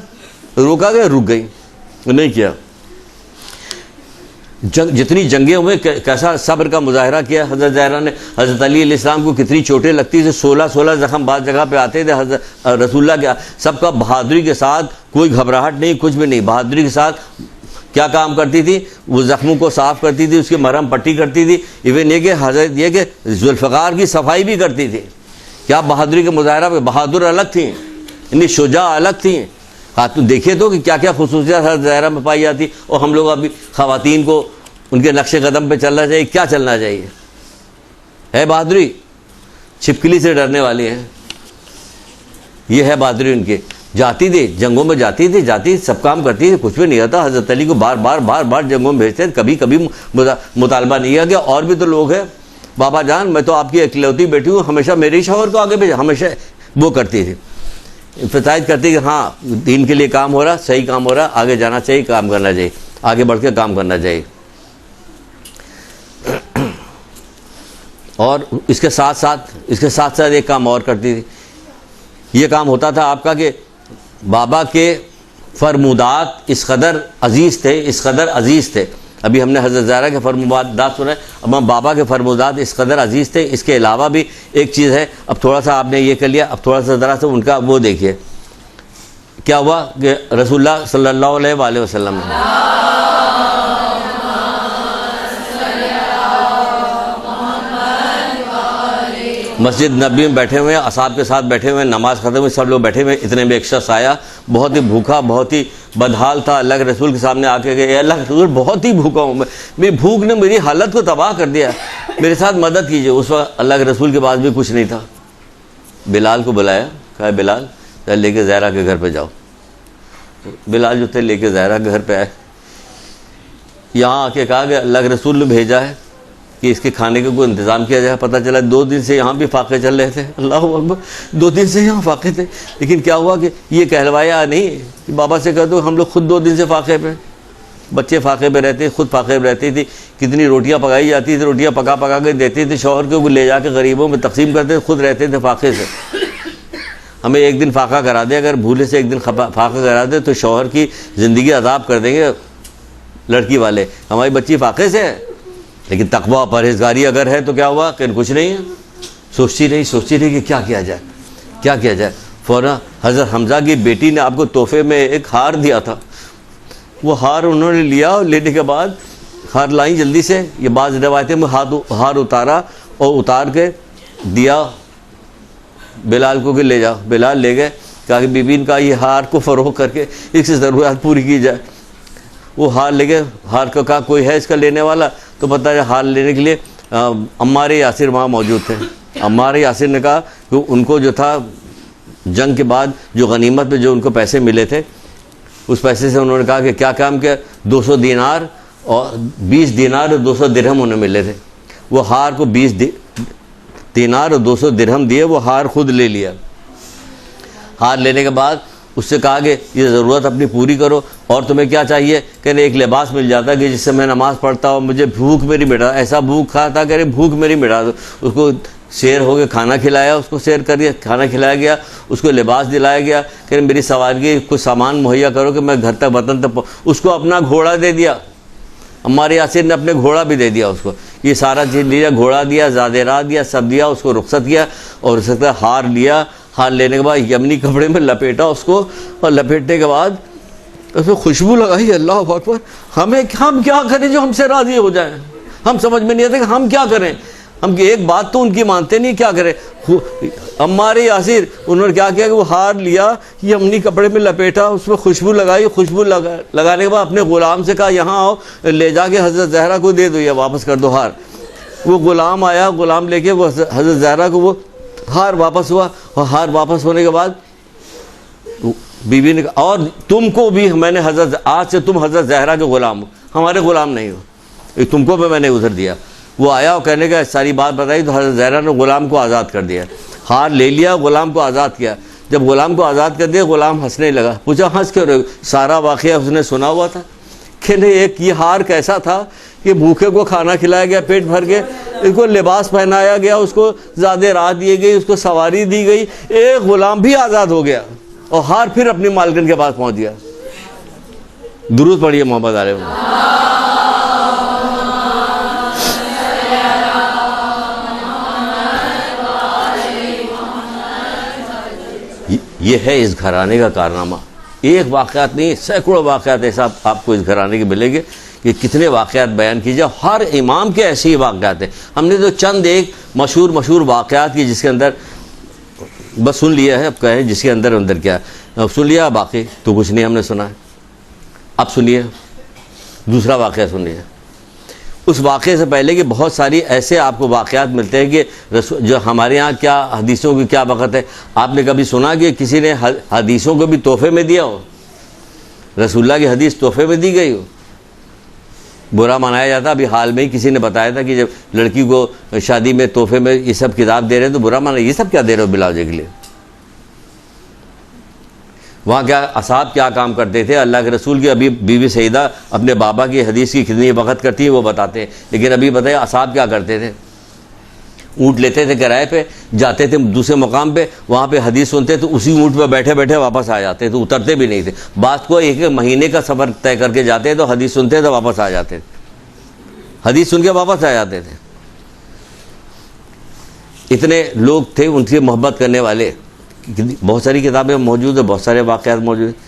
روکا گیا، رک گئی، نہیں کیا۔ جتنی جنگیں ہوئے کیسا صبر کا مظاہرہ کیا حضرت زہرا نے۔ حضرت علی علیہ السلام کو کتنی چوٹیں لگتی تھیں، 16 زخم بعض جگہ پہ آتے تھے حضرت رسول اللہ کے، سب کا بہادری کے ساتھ، کوئی گھبراہٹ نہیں، کچھ بھی نہیں، بہادری کے ساتھ کیا کام کرتی تھی، وہ زخموں کو صاف کرتی تھی، اس کی مرہم پٹی کرتی تھی، ایون یہ کہ حضرت یہ کہ ذوالفقار کی صفائی بھی کرتی تھی۔ کیا بہادری کے مظاہرہ پہ بہادر الگ تھیں، اتنی شجاع الگ تھیں۔ خاتون دیکھیے تو کہ کیا کیا خصوصیات حضرت زہرا میں پائی جاتی، اور ہم لوگ ابھی خواتین کو ان کے نقش قدم پہ چلنا چاہیے، کیا چلنا چاہیے؟ ہے بہادری؟ چھپکلی سے ڈرنے والی ہیں، یہ ہے بہادری ان کی۔ جاتی تھی جنگوں میں، جاتی سب کام کرتی تھی، کچھ بھی نہیں آتا۔ حضرت علی کو بار جنگوں میں بھیجتے، کبھی مطالبہ نہیں کیا کہ اور بھی تو لوگ ہیں، بابا جان میں تو آپ کی اکلوتی بیٹی ہوں، ہمیشہ میرے ہی شوہر کو آگے بھیجا، ہمیشہ وہ کرتی تھی، امفسائز کرتی کہ ہاں دین کے لیے کام ہو رہا، صحیح کام ہو رہا، آگے جانا چاہیے، کام کرنا چاہیے، آگے بڑھ کے کام کرنا چاہیے۔ اور اس کے ساتھ ایک کام اور کرتی تھی، یہ کام ہوتا تھا آپ کا کہ بابا کے فرمودات اس قدر عزیز تھے، ابھی ہم نے حضرت زہرا کے فرمودات سنے، اب ہم بابا کے فرمودات اس قدر عزیز تھے۔ اس کے علاوہ بھی ایک چیز ہے، اب تھوڑا سا آپ نے یہ کر لیا، اب تھوڑا سا ذرا سا ان کا وہ دیکھیے کیا ہوا کہ رسول اللہ صلی اللہ علیہ وآلہ وسلم مسجد نبی میں بیٹھے ہوئے، اصحاب کے ساتھ بیٹھے ہوئے، نماز ختم ہوئی، سب لوگ بیٹھے ہوئے، اتنے میں ایک شخص آیا، بہت ہی بھوکا، بہت ہی بدحال تھا، اللہ کے رسول کے سامنے آ کے گئے، اللہ کے رسول بہت ہی بھوکا ہوں، میری بھوک نے میری حالت کو تباہ کر دیا، میرے ساتھ مدد کیجیے۔ اس وقت اللہ کے رسول کے پاس بھی کچھ نہیں تھا، بلال کو بلایا، کہا بلال لے کے زہرا کے گھر پہ جاؤ. بلال جو تھے لے کے زہرا کے گھر پہ آئے. یہاں آ کے کہا کہ اللہ کے رسول نے بھیجا ہے کہ اس کے کھانے کا کوئی انتظام کیا جائے. پتہ چلا 2 دن سے یہاں بھی فاقے چل رہے تھے. اللہ اکبر, 2 دن سے یہاں فاقے تھے. لیکن کیا ہوا کہ یہ کہلوایا نہیں کہ بابا سے کہہ دو ہم لوگ خود 2 دن سے فاقے پہ. بچے فاقے پہ رہتے, خود فاقے پہ رہتی تھی. کتنی روٹیاں پکائی جاتی تھی, روٹیاں پکا پکا کے دیتی تھی شوہر کو, لے جا کے غریبوں میں تقسیم کرتے تھے, خود رہتے تھے فاقے سے. ہمیں ایک دن فاقہ کرا دے, اگر بھولے سے ایک دن فاقہ کرا دے تو شوہر کی زندگی عذاب کر دیں گے لڑکی والے. ہماری بچی فاقے سے ہے, لیکن تقویٰ پرہیزگاری اگر ہے تو کیا ہوا کہ کچھ نہیں ہے. سوچتی رہی کہ کیا کیا جائے. فوراً حضرت حمزہ کی بیٹی نے آپ کو تحفے میں ایک ہار دیا تھا, وہ ہار انہوں نے لیا, اور لینے کے بعد ہار لائیں جلدی سے. یہ بعض روایتیں میں ہار اتارا اور اتار کے دیا بلال کو کہ لے جاؤ. بلال لے گئے, کہا کہ بی بی کا یہ ہار کو فروغ کر کے اس کی ضرورت پوری کی جائے. وہ ہار لے گئے. ہار کو کہا کوئی ہے اس کا لینے والا, تو پتہ ہے ہار لینے کے لیے عمار یاسر وہاں موجود تھے. عمار یاسر نے کہا کہ ان کو جو تھا جنگ کے بعد جو غنیمت میں جو ان کو پیسے ملے تھے, اس پیسے سے انہوں نے کہا کہ کیا کام کیا, 200 دینار اور 20 دینار اور 200 درہم انہیں ملے تھے. وہ ہار کو 20 دینار اور 200 درہم دیے, وہ ہار خود لے لیا. ہار لینے کے بعد اس سے کہا کہ یہ ضرورت اپنی پوری کرو, اور تمہیں کیا چاہیے. کہنے ایک لباس مل جاتا کہ جس سے میں نماز پڑھتا ہوں, مجھے بھوک میری مٹا. ایسا بھوک کھا تھا کہ بھوک میری مٹا دو. اس کو سیر ہو کے کھانا کھلایا, اس کو سیر کر دیا, کھانا کھلایا گیا, اس کو لباس دلایا گیا. کہ میری سواری کچھ سامان مہیا کرو کہ میں گھر تک وطن تک. اس کو اپنا گھوڑا دے دیا. ہمارے یاسر نے اپنے گھوڑا بھی دے دیا اس کو. یہ سارا چیز لیا, گھوڑا دیا, زادیرات دیا, سب دیا. اس کو رخصت کیا, اور رخصت کا ہار لیا. ہار لینے کے بعد یمنی کپڑے میں لپیٹا اس کو, اور لپیٹنے کے بعد اس میں خوشبو لگائی. اللہ اکبر. ہم کیا کریں جو ہم سے راضی ہو جائیں. ہم سمجھ میں نہیں آتا کہ ہم کیا کریں. ہم ایک بات تو ان کی مانتے نہیں, کیا کریں. ہمارے یاسر انہوں نے کیا کیا کہ وہ ہار لیا, یمنی کپڑے میں لپیٹا, اس میں خوشبو لگائی. خوشبو لگانے کے بعد اپنے غلام سے کہا یہاں آؤ, لے جا کے حضرت زہرا کو دے دو یا واپس کر دو ہار. وہ غلام آیا, غلام لے کے وہ حضرت زہرا کو وہ ہار واپس ہوا. اور ہار واپس ہونے کے بعد بی بی نے کہا اور تم کو بھی میں نے حضرت, آج سے تم حضرت زہرا کے غلام ہو, ہمارے غلام نہیں ہو, تم کو بھی میں نے ادھر دیا. وہ آیا اور کہنے کا ساری بات بتائی, تو حضرت زہرا نے غلام کو آزاد کر دیا. ہار لے لیا, غلام کو آزاد کیا. جب غلام کو آزاد کر دیا, غلام ہنسنے لگا. پوچھا ہنس کیوں رہے, سارا واقعہ اس نے سنا ہوا تھا. کہ نہیں, ایک یہ ہار کیسا تھا کہ بھوکے کو کھانا کھلایا گیا پیٹ بھر کے, اس کو لباس پہنایا گیا, اس کو زیادہ رات دی گئی, اس کو سواری دی گئی, ایک غلام بھی آزاد ہو گیا, اور ہار پھر اپنی مالکن کے پاس پہنچ گیا. درود پڑھیے محمد علیہ وسلم. یہ ہے اس گھرانے کا کارنامہ. ایک واقعات نہیں, سینکڑوں واقعات ایسا آپ کو اس گھرانے کے ملیں گے کہ کتنے واقعات بیان کیجیے. ہر امام کے ایسے ہی واقعات ہیں. ہم نے تو چند ایک مشہور واقعات کی جس کے اندر بس سن لیا ہے, اب کہیں جس کے اندر کیا ہے سن لیا, باقی تو کچھ نہیں ہم نے سنا ہے. اب سنیے دوسرا واقعہ سن لیے. اس واقعے سے پہلے کہ بہت ساری ایسے آپ کو واقعات ملتے ہیں کہ جو ہمارے ہاں کیا حدیثوں کی کیا وقت ہے. آپ نے کبھی سنا کہ کسی نے حدیثوں کو بھی تحفے میں دیا ہو, رسول اللہ کی حدیث تحفے میں دی گئی ہو؟ برا منایا جاتا. ابھی حال میں ہی کسی نے بتایا تھا کہ جب لڑکی کو شادی میں تحفے میں یہ سب کتاب دے رہے ہیں تو برا مانا, یہ سب کیا دے رہے ہو بلاوجے کے لیے. وہاں کیا اصحاب کیا کام کرتے تھے. اللہ کے رسول کی ابھی بی بی سیدہ اپنے بابا کی حدیث کی کتنی وقت کرتی ہیں وہ بتاتے ہیں. لیکن ابھی بتائیے اصحاب کیا کرتے تھے. اونٹ لیتے تھے کرائے پہ, جاتے تھے دوسرے مقام پہ, وہاں پہ حدیث سنتے تو اسی اونٹ پہ بیٹھے بیٹھے واپس آ جاتے, تو اترتے بھی نہیں تھے. بعض کو ایک مہینے کا سفر طے کر کے جاتے تو حدیث سنتے تو واپس آ جاتے, حدیث سن کے واپس آ جاتے تھے. اتنے لوگ تھے ان سے محبت کرنے والے. بہت ساری کتابیں موجود ہیں, بہت سارے واقعات موجود ہیں.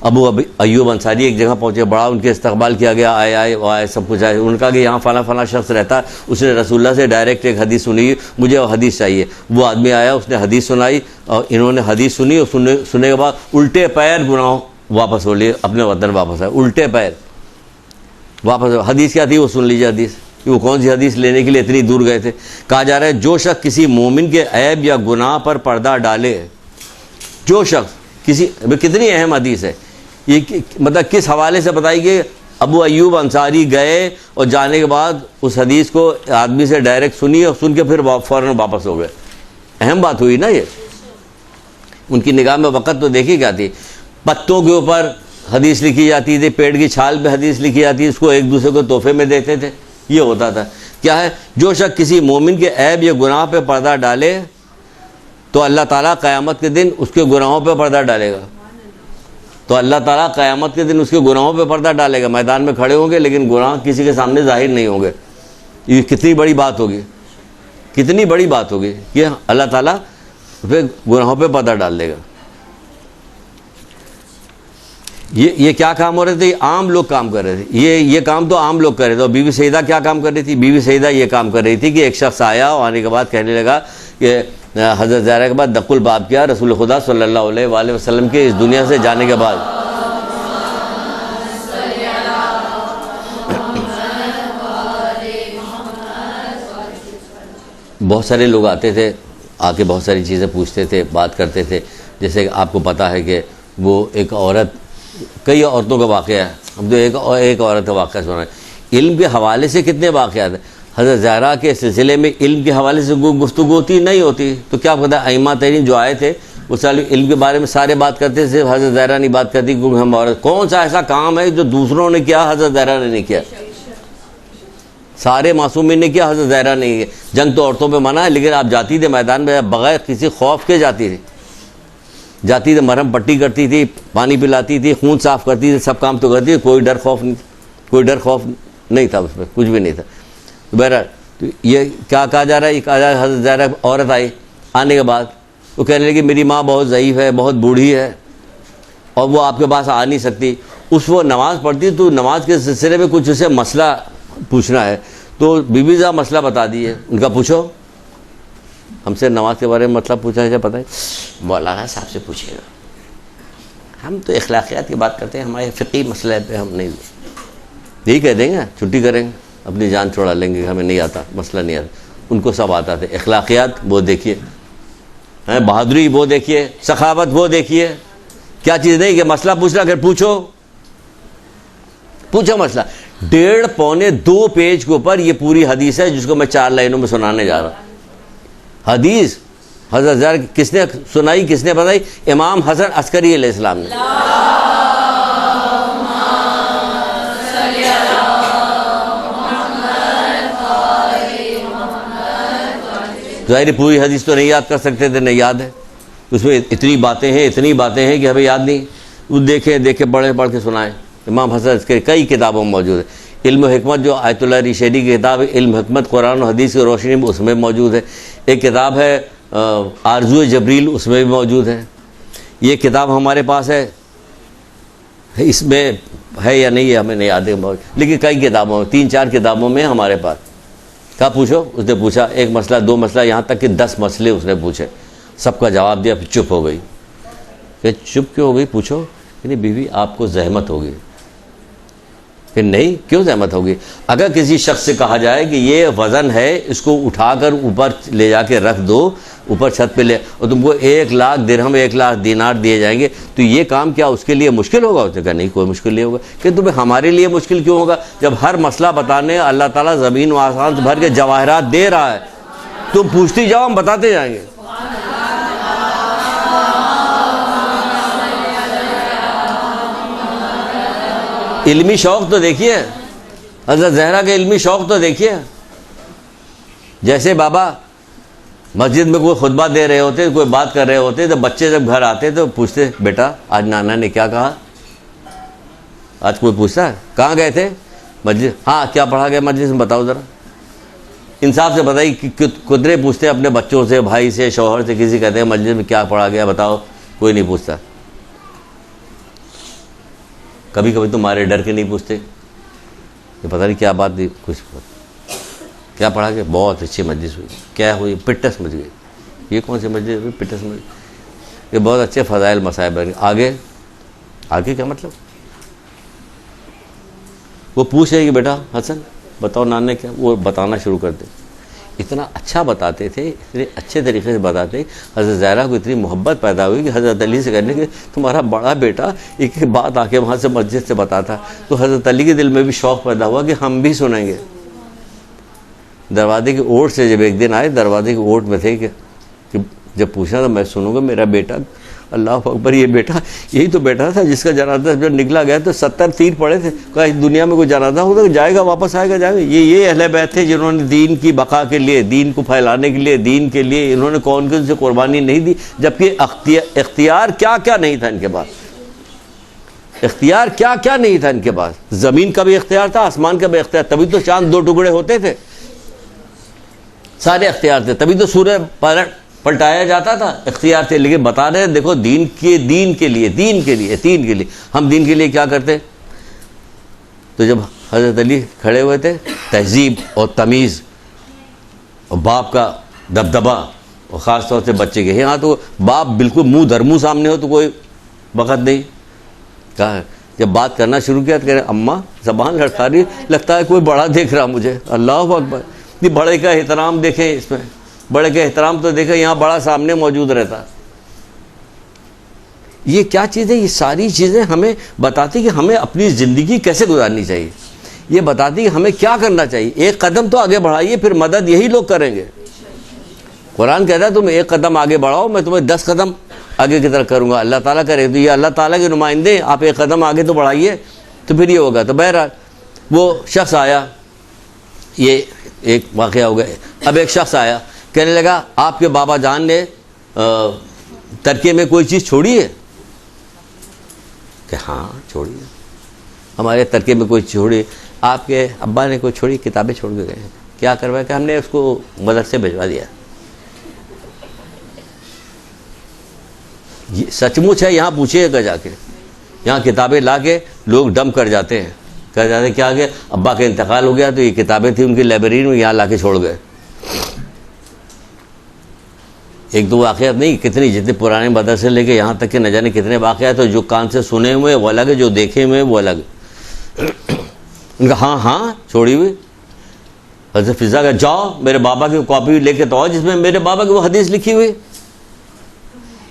ابو ایوب انصاری ایک جگہ پہنچے, بڑا ان کے استقبال کیا گیا, آئے سب کچھ آئے. ان کا کہ یہاں فلاں شخص رہتا, اس نے رسول اللہ سے ڈائریکٹ ایک حدیث سنی, مجھے وہ حدیث چاہیے. وہ آدمی آیا, اس نے حدیث سنائی, اور انہوں نے حدیث سنی, اور سننے کے بعد الٹے پیر گناہوں واپس ہو لیے, اپنے وطن واپس آئے الٹے پیر واپس. حدیث کیا تھی وہ سن لیجیے. حدیث کہ وہ کون سی حدیث لینے کے لیے اتنی دور گئے تھے. کہا جا رہا ہے جو شخص کسی مومن کے عیب یا گناہ پر پردہ ڈالے, جو شخص کسی, کتنی اہم حدیث ہے یہ, مطلب کس حوالے سے بتائی گئی؟ ابو ایوب انصاری گئے اور جانے کے بعد اس حدیث کو آدمی سے ڈائریکٹ سنی اور سن کے پھر فوراً واپس ہو گئے. اہم بات ہوئی نا یہ. ان کی نگاہ میں وقت تو دیکھی کیا تھی, پتوں کے اوپر حدیث لکھی جاتی تھی, پیڑ کی چھال پہ حدیث لکھی جاتی, اس کو ایک دوسرے کو تحفے میں دیتے تھے. یہ ہوتا تھا. کیا ہے؟ جو شخص کسی مومن کے عیب یا گناہ پہ پردہ ڈالے تو اللہ تعالیٰ قیامت کے دن اس کے گناہوں پہ پردہ ڈالے گا. تو اللہ تعالیٰ قیامت کے دن اس کے گناہوں پہ پردہ ڈالے گا. میدان میں کھڑے ہوں گے لیکن گناہ کسی کے سامنے ظاہر نہیں ہوں گے. یہ کتنی بڑی بات ہوگی, کتنی بڑی بات ہوگی کہ اللہ تعالیٰ پہ گناہوں پہ پردہ ڈال دے گا. یہ کیا کام ہو رہے تھے؟ عام لوگ کام کر رہے تھے. یہ کام تو عام لوگ کر رہے تھے. اور بی بی سیدہ کیا کام کر رہی تھی؟ بی بی سیدہ یہ کام کر رہی تھی کہ ایک شخص آیا اور آنے کے بعد کہنے لگا کہ حضرت زہرا کے بعد دق الباب کیا رسول خدا صلی اللہ علیہ وآلہ وسلم کے اس دنیا سے جانے کے بعد. بہت سارے لوگ آتے تھے, آ کے بہت ساری چیزیں پوچھتے تھے, بات کرتے تھے. جیسے آپ کو پتہ ہے کہ وہ ایک عورت, کئی عورتوں کا واقعہ ہے, ہم تو ایک عورت کا واقعہ سنا ہے. علم کے حوالے سے کتنے واقعات ہیں. حضرت زہرا کے سلسلے میں علم کے حوالے سے گفتگو ہوتی نہیں ہوتی, تو کیا پتہ ائمہ ترین جو آئے تھے وہ سارے علم کے بارے میں سارے بات کرتے تھے, حضرت زہرا نہیں بات کرتی کیونکہ ہم عورت. کون سا ایسا کام ہے جو دوسروں نے کیا حضرت زہرا نے نہیں کیا؟ سارے معصومین نے کیا, حضرت زہرا نے کیا. جنگ تو عورتوں پہ منع ہے لیکن آپ جاتی تھے میدان میں بغیر کسی خوف کے جاتی تھی, جاتی تھی, مرہم پٹی کرتی تھی, پانی پلاتی تھی, خون صاف کرتی تھی, سب کام تو کرتی تھی. کوئی ڈر خوف نہیں, کوئی ڈر خوف نہیں تھا اس میں, کچھ بھی نہیں تھا. بہرحال تو یہ کیا کہا جا رہا ہے؟ یہ کہا جا رہا ہے حضرت زہرا عورت آئی, آنے کے بعد وہ کہنے لگی میری ماں بہت ضعیف ہے, بہت بوڑھی ہے اور وہ آپ کے پاس آ نہیں سکتی. وہ نماز پڑھتی تو نماز کے سلسلے میں کچھ اسے مسئلہ پوچھنا ہے. تو بی بی صاحب مسئلہ بتا دیے. ان کا پوچھو, ہم سے نماز کے بارے میں مطلب پوچھا ہے, پتہ ہے مولانا صاحب سے پوچھے گا, ہم تو اخلاقیات کی بات کرتے ہیں, ہمارے فقہی مسئلے پہ ہم نہیں. یہی کہہ دیں گے, چھٹی کریں گے, اپنی جان چھوڑا لیں گے, ہمیں نہیں آتا, مسئلہ نہیں آتا. ان کو سب آتا تھا. اخلاقیات وہ دیکھیے, بہادری وہ دیکھیے, سخاوت وہ دیکھیے. کیا چیز نہیں کہ مسئلہ پوچھنا, اگر پوچھو مسئلہ. 1.5 پونے 2 پیج کے اوپر یہ پوری حدیث ہے جس کو میں 4 لائنوں میں سنانے جا رہا ہوں. حدیث حضرت زہرا کس نے سنائی, کس نے بتائی؟ امام حسن عسکری علیہ السلام نے. ظاہر پوری حدیث تو نہیں یاد کر سکتے تھے, نہیں یاد ہے. اس میں اتنی باتیں ہیں کہ ہمیں یاد نہیں. وہ دیکھے پڑھ کے سنائیں. امام حسن عسکری کئی کتابوں میں موجود ہے. علم و حکمت جو آیت اللہ ریشیری کی کتاب ہے, علم حکمت قرآن و حدیث کی روشنی میں, اس میں موجود ہے. ایک کتاب ہے آرزو جبریل, اس میں بھی موجود ہے. یہ کتاب ہمارے پاس ہے, اس میں ہے یا نہیں ہے ہمیں نہیں یاد ہے, لیکن کئی کتابوں میں 3-4 کتابوں میں ہمارے پاس. کیا پوچھو؟ اس نے پوچھا 1 مسئلہ 2 مسئلہ, یہاں تک کہ 10 مسئلے اس نے پوچھے. سب کا جواب دیا, پھر چپ ہو گئی. کہ چپ کیوں ہو گئی؟ پوچھو. کہ بیوی آپ کو زحمت ہوگی. کہ نہیں, کیوں زحمت ہوگی؟ اگر کسی شخص سے کہا جائے کہ یہ وزن ہے, اس کو اٹھا کر اوپر لے جا کے رکھ دو, اوپر چھت پہ لے, اور تم کو 1 لاکھ درہم 1 لاکھ دینار دیے جائیں گے, تو یہ کام کیا اس کے لیے مشکل ہوگا؟ اس نے کہا نہیں, کوئی مشکل نہیں ہوگا. کہ تمہیں ہمارے لیے مشکل کیوں ہوگا جب ہر مسئلہ بتانے اللہ تعالیٰ زمین و آسمان سے بھر کے جواہرات دے رہا ہے. تم پوچھتی جاؤ, ہم بتاتے جائیں گے. علمی شوق تو دیکھیے, حضرت زہرا کے علمی شوق تو دیکھیے. جیسے بابا مسجد میں کوئی خطبہ دے رہے ہوتے, کوئی بات کر رہے ہوتے, تو بچے جب گھر آتے تو پوچھتے بیٹا آج نانا نے کیا کہا. آج کوئی پوچھتا ہے کہاں گئے تھے؟ مسجد. ہاں, کیا پڑھا گیا مسجد میں بتاؤ ذرا. انصاف سے بتائی. قدرے پوچھتے اپنے بچوں سے, بھائی سے, شوہر سے, کسی کہتے ہیں مسجد میں کیا پڑھا گیا بتاؤ, کوئی نہیں پوچھتا. کبھی کبھی تمہارے ڈر کے نہیں پوچھتے کہ پتہ نہیں کیا بات تھی, کچھ کیا پڑھا گیا, بہت اچھی مجلس ہوئی, کیا ہوئی, پٹس مچ گئی. یہ کون سی مجلس ہوئی؟ پٹس مچ گئی. یہ بہت اچھے فضائل مصائب بن گئے. آگے کیا مطلب؟ وہ پوچھ رہے کہ بیٹا حسن بتاؤ نانا کیا، وہ بتانا شروع کر دے. اتنا اچھا بتاتے تھے، اتنے اچھے طریقے سے بتاتے. حضرت زہرا کو اتنی محبت پیدا ہوئی کہ حضرت علی سے کہنے کہ تمہارا بڑا بیٹا ایک ایک بات آ کے وہاں سے مسجد سے بتاتا. تو حضرت علی کے دل میں بھی شوق پیدا ہوا کہ ہم بھی سنیں گے. دروازے کی اوٹ سے جب ایک دن آئے، دروازے کی اوٹ میں تھے کہ جب پوچھا تو میں سنوں گا میرا بیٹا، اللہ اکبر، یہ بیٹا یہی تو بیٹا تھا جس کا جنازہ جب نکلا گیا تو 70 تیر پڑے تھے. کہا اس دنیا میں کوئی جنازہ ہوگا کہ جائے گا، واپس آئے گا، جائے گا. یہ اہل بیت تھے جنہوں نے دین کی بقا کے لیے، دین کو پھیلانے کے لیے، دین کے لیے انہوں نے کون کون سے قربانی نہیں دی، جبکہ اختیار کیا کیا نہیں تھا ان کے پاس. اختیار کیا کیا نہیں تھا ان کے پاس. زمین کا بھی اختیار تھا، آسمان کا بھی اختیار، تبھی تو چاند 2 ٹکڑے ہوتے تھے. سارے اختیار تھے، تبھی تو سورج پلٹایا جاتا تھا. اختیار تھے. لیکن بتا رہے ہیں دیکھو دین کے لیے ہم دین کے لیے کیا کرتے. تو جب حضرت علی کھڑے ہوئے تھے، تہذیب اور تمیز اور باپ کا دبدبا، اور خاص طور سے بچے کے، یہاں تو باپ بالکل منہ در منہ سامنے ہو تو کوئی وقت نہیں. کہا جب بات کرنا شروع کیا تو کہہ رہے اماں زبان لڑکا رہی، لگتا ہے کوئی بڑا دیکھ رہا مجھے. اللہ اکبر. بڑے کا احترام دیکھیں اس میں، بڑے کا احترام تو دیکھیں، یہاں بڑا سامنے موجود رہتا. یہ کیا چیزیں، یہ ساری چیزیں ہمیں بتاتی کہ ہمیں اپنی زندگی کیسے گزارنی چاہیے. یہ بتاتی کہ ہمیں کیا کرنا چاہیے. ایک قدم تو آگے بڑھائیے، پھر مدد یہی لوگ کریں گے. قرآن کہتا ہے تم ایک قدم آگے بڑھاؤ، میں تمہیں 10 قدم آگے کی طرف کروں گا. اللہ تعالیٰ کرے تو یہ اللہ تعالیٰ کے نمائندے، آپ ایک قدم آگے تو بڑھائیے تو پھر یہ ہوگا. تو بہرحال وہ شخص آیا، یہ ایک واقعہ ہو گیا. اب ایک شخص آیا کہنے لگا آپ کے بابا جان نے ترکے میں کوئی چیز چھوڑی ہے؟ کہ ہاں چھوڑی ہے، ہمارے ترکے میں کوئی چھوڑی. آپ کے ابا نے کوئی چھوڑی؟ کتابیں چھوڑ کے گئے. کیا کروایا؟ کہ ہم نے اس کو مدرسے بھجوا دیا. یہ سچ مچ ہے. یہاں پوچھیے گا جا کے، یہاں کتابیں لا کے لوگ ڈم کر جاتے ہیں. کہہ جاتے ہیں کیا کہ ابا کا انتقال ہو گیا تو یہ کتابیں تھیں ان کی لائبریری میں، یہاں لا کے چھوڑ گئے. ایک دو واقعات نہیں، کتنی جتنے پرانے مدرسے لے کے یہاں تک کہ نہ جانے کتنے واقعات. جو کان سے سنے ہوئے وہ الگ ہے، جو دیکھے ہوئے وہ الگ. ان کا ہاں چھوڑی ہوئی. حضرت فضا کا جاؤ میرے بابا کی کاپی لے کے تو آؤ جس میں میرے بابا کی وہ حدیث لکھی ہوئی.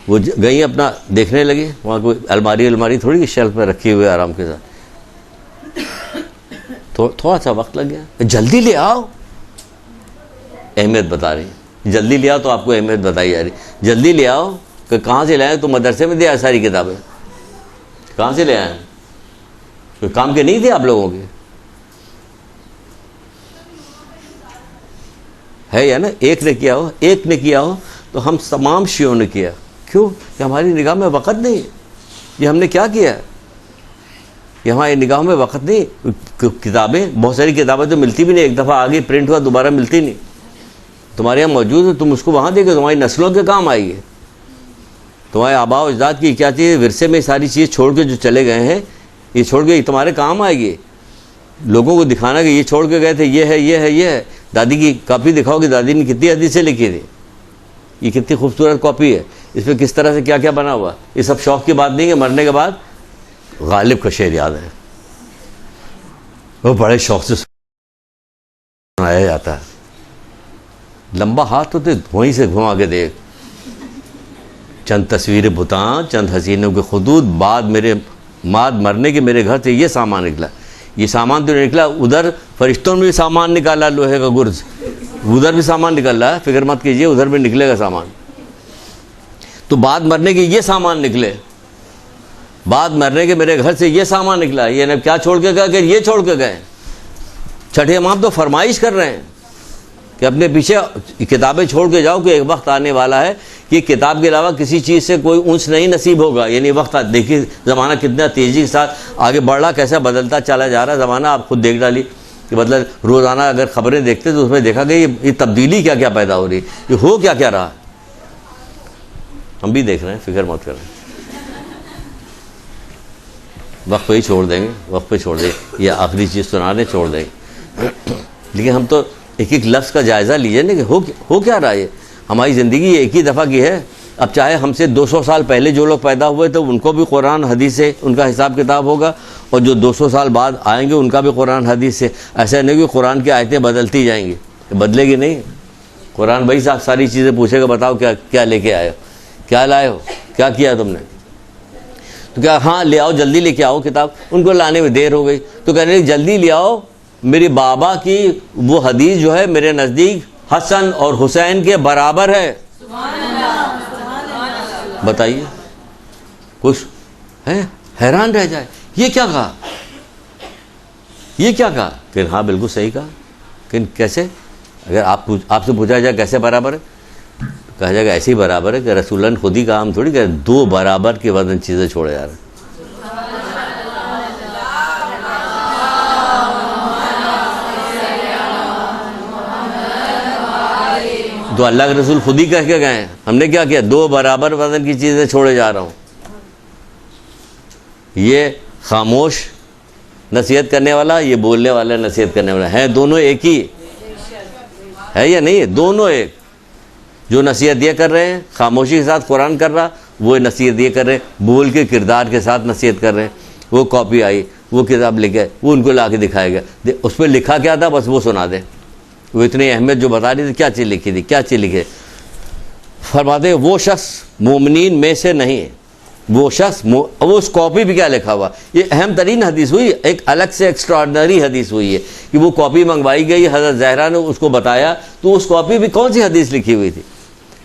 وہ گئی اپنا دیکھنے لگی. وہاں کوئی الماری تھوڑی شیلف میں رکھی ہوئی آرام کے ساتھ. تھوڑا سا وقت لگ گیا. جلدی لے آؤ، اہمیت بتا رہی. جلدی لے آؤ تو آپ کو اہمیت بتائی جا رہی. جلدی لے آؤ کہ کہاں سے لے آئے؟ تو مدرسے میں دے آئے ساری کتابیں. کہاں سے لے آئے؟ کوئی کام کے نہیں تھے آپ لوگوں کے؟ ہے یا نا؟ ایک نے کیا ہو تو ہم تمام شیعوں نے کیا. کیوں؟ کہ ہماری نگاہ میں وقت نہیں. یہ ہم نے کیا کیا؟ یہ ہماری نگاہوں میں وقت نہیں. کتابیں بہت ساری کتابیں تو ملتی بھی نہیں، ایک دفعہ آگے پرنٹ ہوا دوبارہ ملتی نہیں. تمہارے یہاں موجود ہے، تم اس کو وہاں دے گے، تمہاری نسلوں کے کام آئے گی. تمہارے آباء و اجداد کی کیا چیز ورثے میں ساری چیز چھوڑ کے جو چلے گئے ہیں، یہ چھوڑ کے تمہارے کام آئے گی. لوگوں کو دکھانا کہ یہ چھوڑ کے گئے تھے، یہ ہے. دادی کی کاپی دکھاؤ کہ دادی نے کتنی حدیثیں لکھی تھی. یہ کتنی خوبصورت کاپی ہے، اس میں کس طرح سے کیا کیا بنا ہوا. یہ سب شوق کی بات نہیں ہے. مرنے کے بعد غالب کا شعر یاد ہے، وہ بڑے شوق سے سنایا جاتا ہے. لمبا ہاتھ ہوتے وہیں سے گھما کے دیکھ، چند تصویر بتاں، چند حسینوں کے خدود، بعد مرنے کے میرے گھر سے یہ سامان نکلا. یہ سامان تو نکلا، ادھر فرشتوں نے بھی سامان نکالا، لوہے کا گرز ادھر بھی سامان نکل رہا ہے. فکر مت کیجئے، ادھر بھی نکلے گا سامان. تو بعد مرنے کے یہ سامان نکلے، بعد مرنے کے میرے گھر سے یہ سامان نکلا. یہ نے کیا چھوڑ کے گئے کہ یہ چھوڑ کے گئے. چھٹے امام تو فرمائش کر رہے ہیں کہ اپنے پیچھے کتابیں چھوڑ کے جاؤ کہ ایک وقت آنے والا ہے کہ کتاب کے علاوہ کسی چیز سے کوئی اونچ نہیں نصیب ہوگا. یعنی وقت دیکھیے زمانہ کتنا تیزی کے ساتھ آگے بڑھ رہا، کیسا بدلتا چلا جا رہا ہے زمانہ. آپ خود دیکھ ڈالی کہ مطلب روزانہ اگر خبریں دیکھتے تو اس میں دیکھا کہ یہ تبدیلی کیا کیا پیدا ہو رہی ہے، یہ ہو کیا کیا رہا. ہم بھی دیکھ رہے ہیں، فکر مت کریں. وقت پہ ہی چھوڑ دیں گے، یہ آخری چیز سنانے چھوڑ دیں گے. لیکن ہم تو ایک ایک لفظ کا جائزہ لیجیے نا کہ ہو کیا رہا ہے. ہماری زندگی ایک ہی دفعہ کی ہے. اب چاہے ہم سے 200 سال پہلے جو لوگ پیدا ہوئے تو ان کو بھی قرآن حدیث سے ان کا حساب کتاب ہوگا، اور جو 200 سال بعد آئیں گے ان کا بھی قرآن حدیث سے. ایسا نہیں کہ قرآن کی آیتیں بدلتی جائیں گی، بدلے گی نہیں. قرآن بھائی صاحب ساری چیزیں پوچھے گا، بتاؤ کیا لے کے آئے ہو، کیا لائے ہو، کیا کیا تم نے. تو کیا ہاں لے آؤ، جلدی لے کے آؤ کتاب. ان کو لانے میں دیر ہو گئی تو کہنے لگے جلدی لے آؤ، میری بابا کی وہ حدیث جو ہے میرے نزدیک حسن اور حسین کے برابر ہے. بتائیے، کچھ ہے حیران رہ جائے یہ کیا کہا، یہ کیا کہا. کہ ہاں بالکل صحیح کہا. کہ کیسے؟ اگر آپ سے پوچھا جائے کیسے برابر ہے، کہا جائے گا ایسے ہی برابر ہے کہ رسول اللہ نے خود ہی کہا. ہم تھوڑی کہ 2 برابر کے وزن چیزیں چھوڑے جا رہے ہیں. تو اللہ کے رسول خود ہی کہہ کے گئے ہیں. ہم نے کیا کیا؟ 2 برابر وزن کی چیزیں چھوڑے جا رہا ہوں. یہ خاموش نصیحت کرنے والا، یہ بولنے والا نصیحت کرنے والا، ہیں دونوں ایک ہی ہے یا نہیں ہے؟ دونوں ایک. جو نصیحت یہ کر رہے ہیں خاموشی کے ساتھ قرآن کر رہا، وہ نصیحت یہ کر رہے ہیں بول کے کردار کے ساتھ نصیحت کر رہے ہیں. وہ کاپی آئی، وہ کتاب لے کے وہ ان کو لا کے دکھایا گیا، اس پہ لکھا کیا تھا بس وہ سنا دیں. وہ اتنی اہمیت جو بتا رہی تھی، کیا چیز لکھی تھی، کیا چیز لکھے. فرماتے ہیں وہ شخص مومنین میں سے نہیں ہے. وہ شخص وہ اس کاپی بھی کیا لکھا ہوا. یہ اہم ترین حدیث ہوئی، ایک الگ سے ایکسٹراڈنری حدیث ہوئی ہے کہ وہ کاپی منگوائی گئی، حضرت زہرا نے اس کو بتایا تو اس کاپی بھی کون سی حدیث لکھی ہوئی تھی.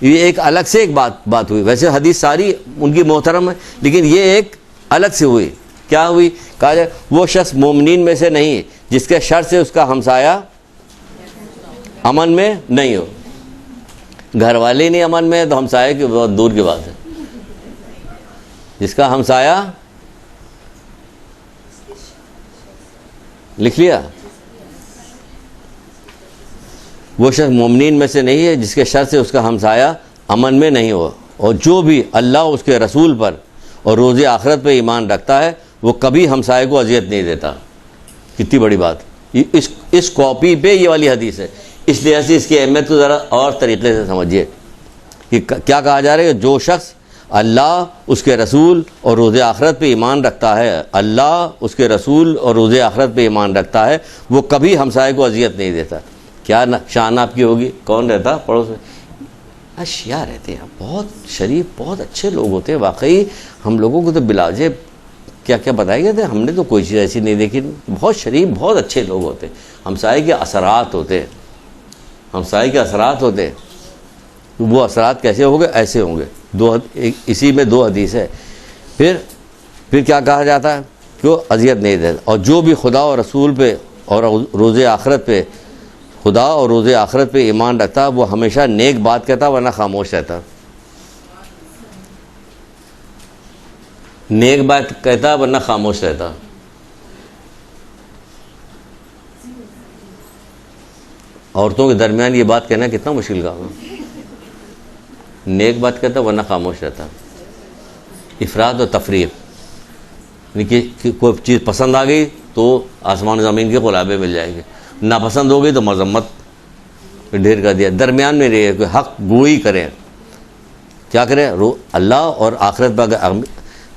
یہ ایک الگ سے ایک بات ہوئی. ویسے حدیث ساری ان کی محترم ہے، لیکن یہ ایک الگ سے ہوئی. کیا ہوئی؟ کہا جائے وہ شخص مومنین میں سے نہیں ہے جس کے شر سے اس کا ہمسایہ امن میں نہیں ہو. گھر والے ہی نہیں امن میں تو ہمسایہ کی بہت دور کی بات ہے. جس کا ہمسایہ لکھ لیا، وہ شخص مومنین میں سے نہیں ہے جس کے شر سے اس کا ہمسایہ امن میں نہیں ہو. اور جو بھی اللہ اس کے رسول پر اور روز آخرت پہ ایمان رکھتا ہے وہ کبھی ہمسائے کو اذیت نہیں دیتا. کتنی بڑی بات. اس کاپی پہ یہ والی حدیث ہے. اس لحاظ سے اس کی اہمیت کو ذرا اور طریقے سے سمجھیے کہ کیا کہا جا رہا ہے. جو شخص اللہ اس کے رسول اور روز آخرت پہ ایمان رکھتا ہے، اللہ اس کے رسول اور روز آخرت پہ ایمان رکھتا ہے، وہ کبھی ہمسائے کو اذیت نہیں دیتا. کیا شان آپ کی ہوگی؟ کون رہتا پڑوس میں؟ اشیاء رہتے ہیں، بہت شریف بہت اچھے لوگ ہوتے ہیں. واقعی ہم لوگوں کو تو بلاجے کیا کیا بتائے گئے تھے، ہم نے تو کوئی چیز ایسی نہیں دیکھی. بہت شریف بہت اچھے لوگ ہوتے ہیں. ہمسائے کے اثرات ہوتے ہیں، ہمسائے کے اثرات ہوتے ہیں. وہ اثرات کیسے ہوں گے؟ ایسے ہوں گے. اسی میں 2 حدیث ہے. پھر کیا کہا جاتا ہے کہ وہ اذیت نہیں دیتا. اور جو بھی خدا اور رسول پہ اور روز آخرت پہ خدا اور روز آخرت پہ ایمان رکھتا وہ ہمیشہ نیک بات کہتا ورنہ خاموش رہتا. نیک بات کہتا ورنہ خاموش رہتا. عورتوں کے درمیان یہ بات کہنا کتنا مشکل کام ہے. نیک بات کہتا ورنہ خاموش رہتا. افراد و تفریق، یعنی کہ کوئی چیز پسند آ گئی تو آسمان و زمین کے قلابے مل جائیں گے، ناپسند ہو گئی تو مذمت ڈھیر کر دیا. درمیان میں رہے کوئی حق گوئی کریں. کیا کریں؟ اللہ اور آخرت پر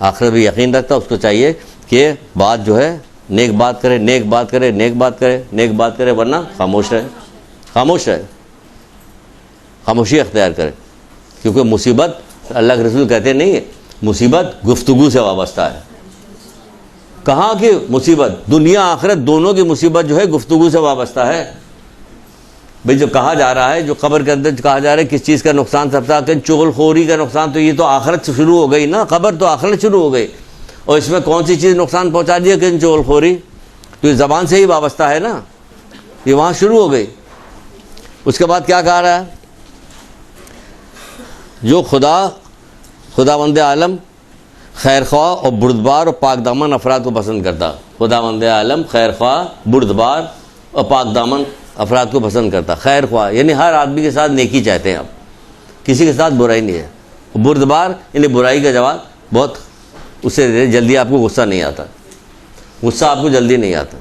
آخرت بھی یقین رکھتا اس کو چاہیے کہ بات جو ہے نیک بات کرے، نیک بات کرے، نیک بات کرے، نیک بات کرے ورنہ خاموش رہے. خاموش رہے، خاموشی اختیار کرے. کیونکہ مصیبت اللہ کے رسول کہتے نہیں ہے مصیبت گفتگو سے وابستہ ہے. کہاں کی مصیبت؟ دنیا آخرت دونوں کی مصیبت جو ہے گفتگو سے وابستہ ہے. بھئی جو کہا جا رہا ہے، جو قبر کے اندر کہا جا رہا ہے کس چیز کا نقصان سب سے چغل خوری کا نقصان، تو یہ تو آخرت سے شروع ہو گئی نا. قبر تو آخرت شروع ہو گئی، اور اس میں کون سی چیز نقصان پہنچا دی ہے کہ چغل خوری؟ تو یہ زبان سے ہی وابستہ ہے نا، یہ وہاں شروع ہو گئی. اس کے بعد کیا کہا رہا ہے؟ جو خداوند عالم خیر خواہ اور بردبار اور پاک دامن افراد کو پسند کرتا. خداوند عالم خیر خواہ، بردبار اور پاک دامن افراد کو پسند کرتا. خیر خواہ یعنی ہر آدمی کے ساتھ نیکی چاہتے ہیں آپ، کسی کے ساتھ برائی نہیں ہے. بردبار یعنی برائی کا جواب بہت اس سے جلدی آپ کو غصہ نہیں آتا، غصہ آپ کو جلدی نہیں آتا.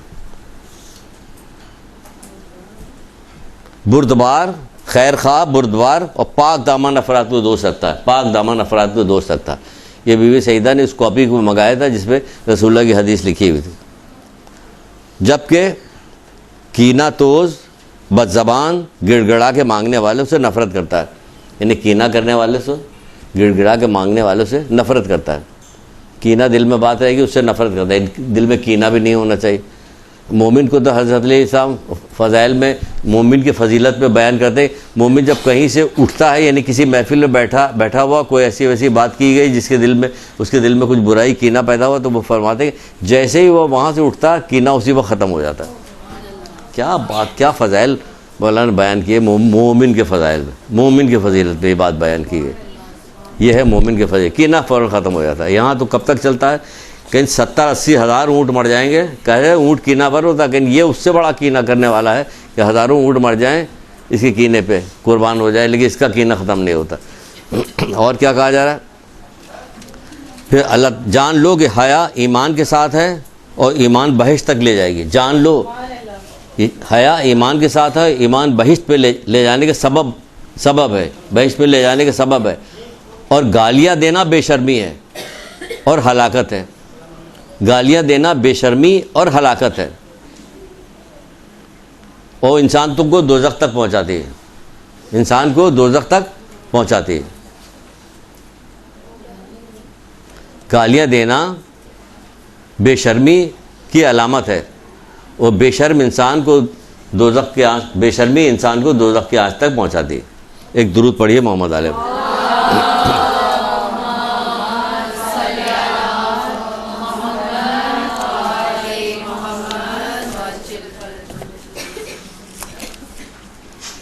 بردبار خیر خواہ، بردبار اور پاک دامن افراد کو دوست رکھتا ہے، پاک دامن افراد کو دوست رکھتا ہے۔ یہ بی بی سعیدہ نے اس کاپی کو منگایا تھا جس پہ رسول اللہ کی حدیث لکھی ہوئی تھی۔ جبکہ کینہ توز، بد زبان، گڑ گڑا کے مانگنے والوں سے نفرت کرتا ہے، یعنی کینہ کرنے والے سے، گڑ گڑا کے مانگنے والوں سے نفرت کرتا ہے۔ کینہ دل میں بات رہے گی، اس سے نفرت کرتا ہے، دل میں کینہ بھی نہیں ہونا چاہیے۔ مومن کو تو حضرت علیہ السلام فضائل میں مومن کی فضیلت میں بیان کرتے ہیں، مومن جب کہیں سے اٹھتا ہے، یعنی کسی محفل میں بیٹھا ہوا کوئی ایسی ویسی بات کی گئی جس کے دل میں، اس کے دل میں کچھ برائی کینہ پیدا ہوا، تو وہ فرماتے ہیں کہ جیسے ہی وہ وہاں سے اٹھتا ہے کینہ اسی وقت ختم ہو جاتا ہے۔ کیا بات، کیا فضائل مولانا نے بیان کیے مومن کے فضائل میں، مومن کی فضیلت میں یہ بات بیان کی گئی۔ یہ ہے مومن کے فضیلت، کینہ فوراً ختم ہو جاتا ہے۔ یہاں تو کب تک چلتا ہے؟ کہیں 70-80 ہزار اونٹ مر جائیں گے، کہے اونٹ کینہ پر ہوتا، لیکن یہ اس سے بڑا کینہ کرنے والا ہے کہ ہزاروں اونٹ مر جائیں اس کے کینے پہ، قربان ہو جائے، لیکن اس کا کینہ ختم نہیں ہوتا۔ اور کیا کہا جا رہا ہے پھر؟ اللہ جان لو کہ حیا ایمان کے ساتھ ہے اور ایمان بہشت تک لے جائے گی۔ جان لو حیا ایمان کے ساتھ ہے، ایمان بہشت پہ لے جانے کے سبب ہے، بہشت پہ لے جانے کے سبب ہے، اور گالیاں دینا بے شرمی ہے اور ہلاکت ہے۔ گالیاں دینا بے شرمی اور ہلاکت ہے، اور انسان تم کو دوزخ تک پہنچاتی ہے، انسان کو دوزخ تک پہنچاتی ہے۔ گالیاں دینا بے شرمی کی علامت ہے، اور بے شرم انسان کو دوزخ کے آنچ، بے شرمی انسان کو دوزخ کے آنچ تک پہنچاتی ہے۔ ایک درود پڑھیے محمد علیہ۔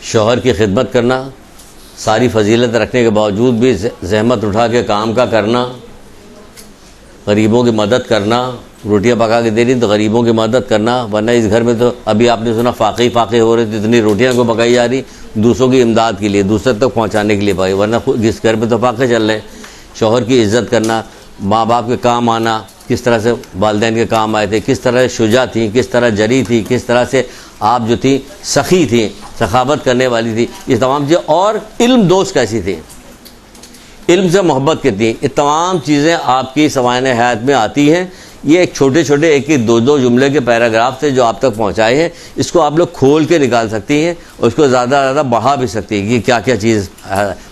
شوہر کی خدمت کرنا، ساری فضیلت رکھنے کے باوجود بھی زحمت اٹھا کے کام کا کرنا، غریبوں کی مدد کرنا، روٹیاں پکا کے دے رہی تو غریبوں کی مدد کرنا، ورنہ اس گھر میں تو ابھی آپ نے سنا فاقے ہو رہے تھے، اتنی روٹیاں کو پکائی جا رہی دوسروں کی امداد کے لیے، دوسرے تک پہنچانے کے لیے پکائی، ورنہ جس گھر میں تو فاقے چل رہے ہیں۔ شوہر کی عزت کرنا، ماں باپ کے کام آنا، کس طرح سے والدین کے کام آئے تھے، کس طرح سے شجاع تھیں، کس طرح جری تھی، کس طرح سے آپ جو تھی سخی تھیں، سخاوت کرنے والی تھی، یہ تمام چیزیں، اور علم دوست کیسی تھی، علم سے محبت کرتی ہیں، یہ تمام چیزیں آپ کی سوانح حیات میں آتی ہیں۔ یہ ایک چھوٹے چھوٹے ایک دو جملے کے پیراگراف سے جو آپ تک پہنچائے ہیں، اس کو آپ لوگ کھول کے نکال سکتی ہیں اور اس کو زیادہ بڑھا بھی سکتی ہیں کہ کیا کیا چیز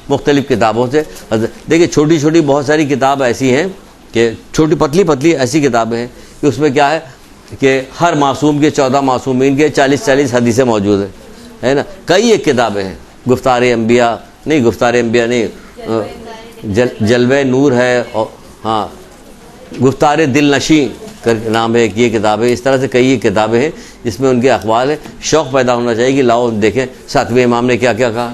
مختلف کتابوں سے۔ دیکھیے چھوٹی چھوٹی بہت ساری کتاب ایسی ہیں کہ چھوٹی پتلی ایسی کتابیں ہیں کہ اس میں کیا ہے کہ ہر معصوم کے 14 معصومین کے 40 حدیثیں موجود ہیں، ہے نا۔ کئی ایک کتابیں ہیں، گفتار انبیاء نہیں، جلوہ نور ہے، اور ہاں گفتار دل نشیں کر نام ہے ایک یہ کتاب ہے۔ اس طرح سے کئی کتابیں ہیں جس میں ان کے اقوال ہیں۔ شوق پیدا ہونا چاہیے کہ لاؤ دیکھیں 7ویں امام نے کیا کیا کہا،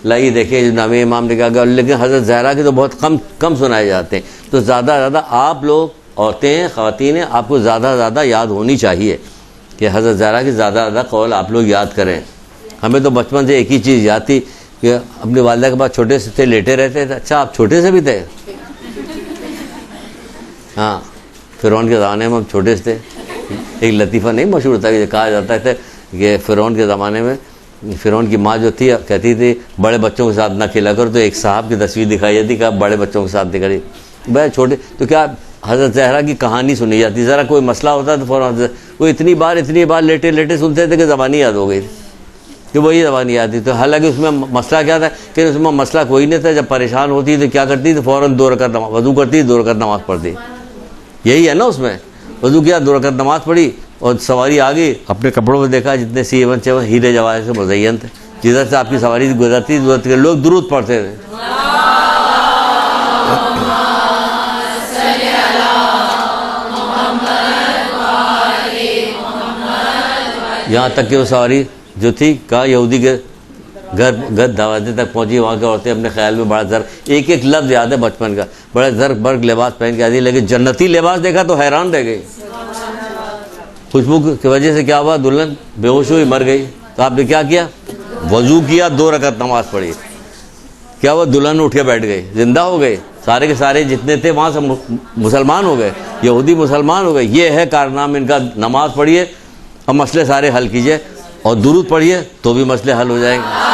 لائیے دیکھیں 9ویں امام نے کیا کہا، لیکن حضرت زہرا کے تو بہت کم سنائے جاتے ہیں۔ تو زیادہ آپ لوگ عورتیں ہیں، خواتین ہیں، آپ کو زیادہ یاد ہونی چاہیے کہ حضرت زہرا کی زیادہ قول آپ لوگ یاد کریں۔ ہمیں تو بچپن سے ایک ہی چیز یاد تھی کہ اپنی والدہ کے بعد چھوٹے سے تھے، لیٹے رہتے تھے۔ اچھا آپ چھوٹے سے بھی تھے؟ ہاں، فرعون کے زمانے میں ہم چھوٹے سے تھے۔ ایک لطیفہ نہیں مشہور تھا کہ کہا جاتا تھا کہ فرعون کے زمانے میں فرعون کی ماں جو تھی کہتی تھی بڑے بچوں کے ساتھ نہ کھیلا کرو، تو ایک صاحب کی تصویر دکھائی جاتی کہ آپ بڑے بچوں کے ساتھ دکھائی، بھائی چھوٹے تو کیا حضرت زہرا کی کہانی سنی جاتی، ذرا کوئی مسئلہ ہوتا تو فوراً وہ اتنی بار لیٹے سنتے تھے کہ زبانی یاد ہو گئی تھی، کہ وہی زبان یاد تھی۔ تو حالانکہ اس میں مسئلہ کیا تھا کہ اس میں مسئلہ کوئی نہیں تھا، جب پریشان ہوتی تو کیا کرتی تو فوراً 2 رکعت وضو کرتی، 2 رکعت نماز پڑھتی، یہی ہے نا۔ اس میں وضو کیا، 2 رکعت نماز پڑھی، اور سواری آ گئی، اپنے کپڑوں میں دیکھا جتنے C1 7 ہیرے جواہر سے مزین تھے، جدھر سے آپ کی سواری گزرتی لوگ درود پڑھتے تھے۔ یہاں تک کہ وہ سواری جو تھی کہا یہودی کے گھر دروازے تک پہنچی، وہاں کی عورتیں اپنے خیال میں بڑا ایک لفظ یاد ہے بچپن کا، بڑا زرق برق لباس پہن کے آتی، لیکن جنتی لباس دیکھا تو حیران رہ گئی۔ خوشبو کی وجہ سے کیا ہوا، دلہن بے ہوش ہوئی، مر گئی۔ تو آپ نے کیا کیا، وضو کیا، 2 رکعت نماز پڑھی، کیا ہوا، دلہن اٹھ کے بیٹھ گئی، زندہ ہو گئے، سارے کے سارے جتنے تھے وہاں سے مسلمان ہو گئے، یہودی مسلمان ہو گئے۔ یہ ہے کارنام ان کا۔ نماز پڑھیے اور مسئلے سارے حل کیجئے، اور درود پڑھیے تو بھی مسئلے حل ہو جائیں گے۔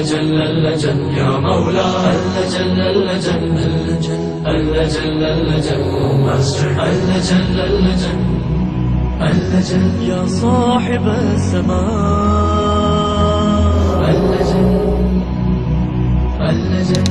جل اللجن یا مولا اللجن اللجن اللجن اللجن اللجن اللجن اللجن یا صاحب السماء اللجن اللجن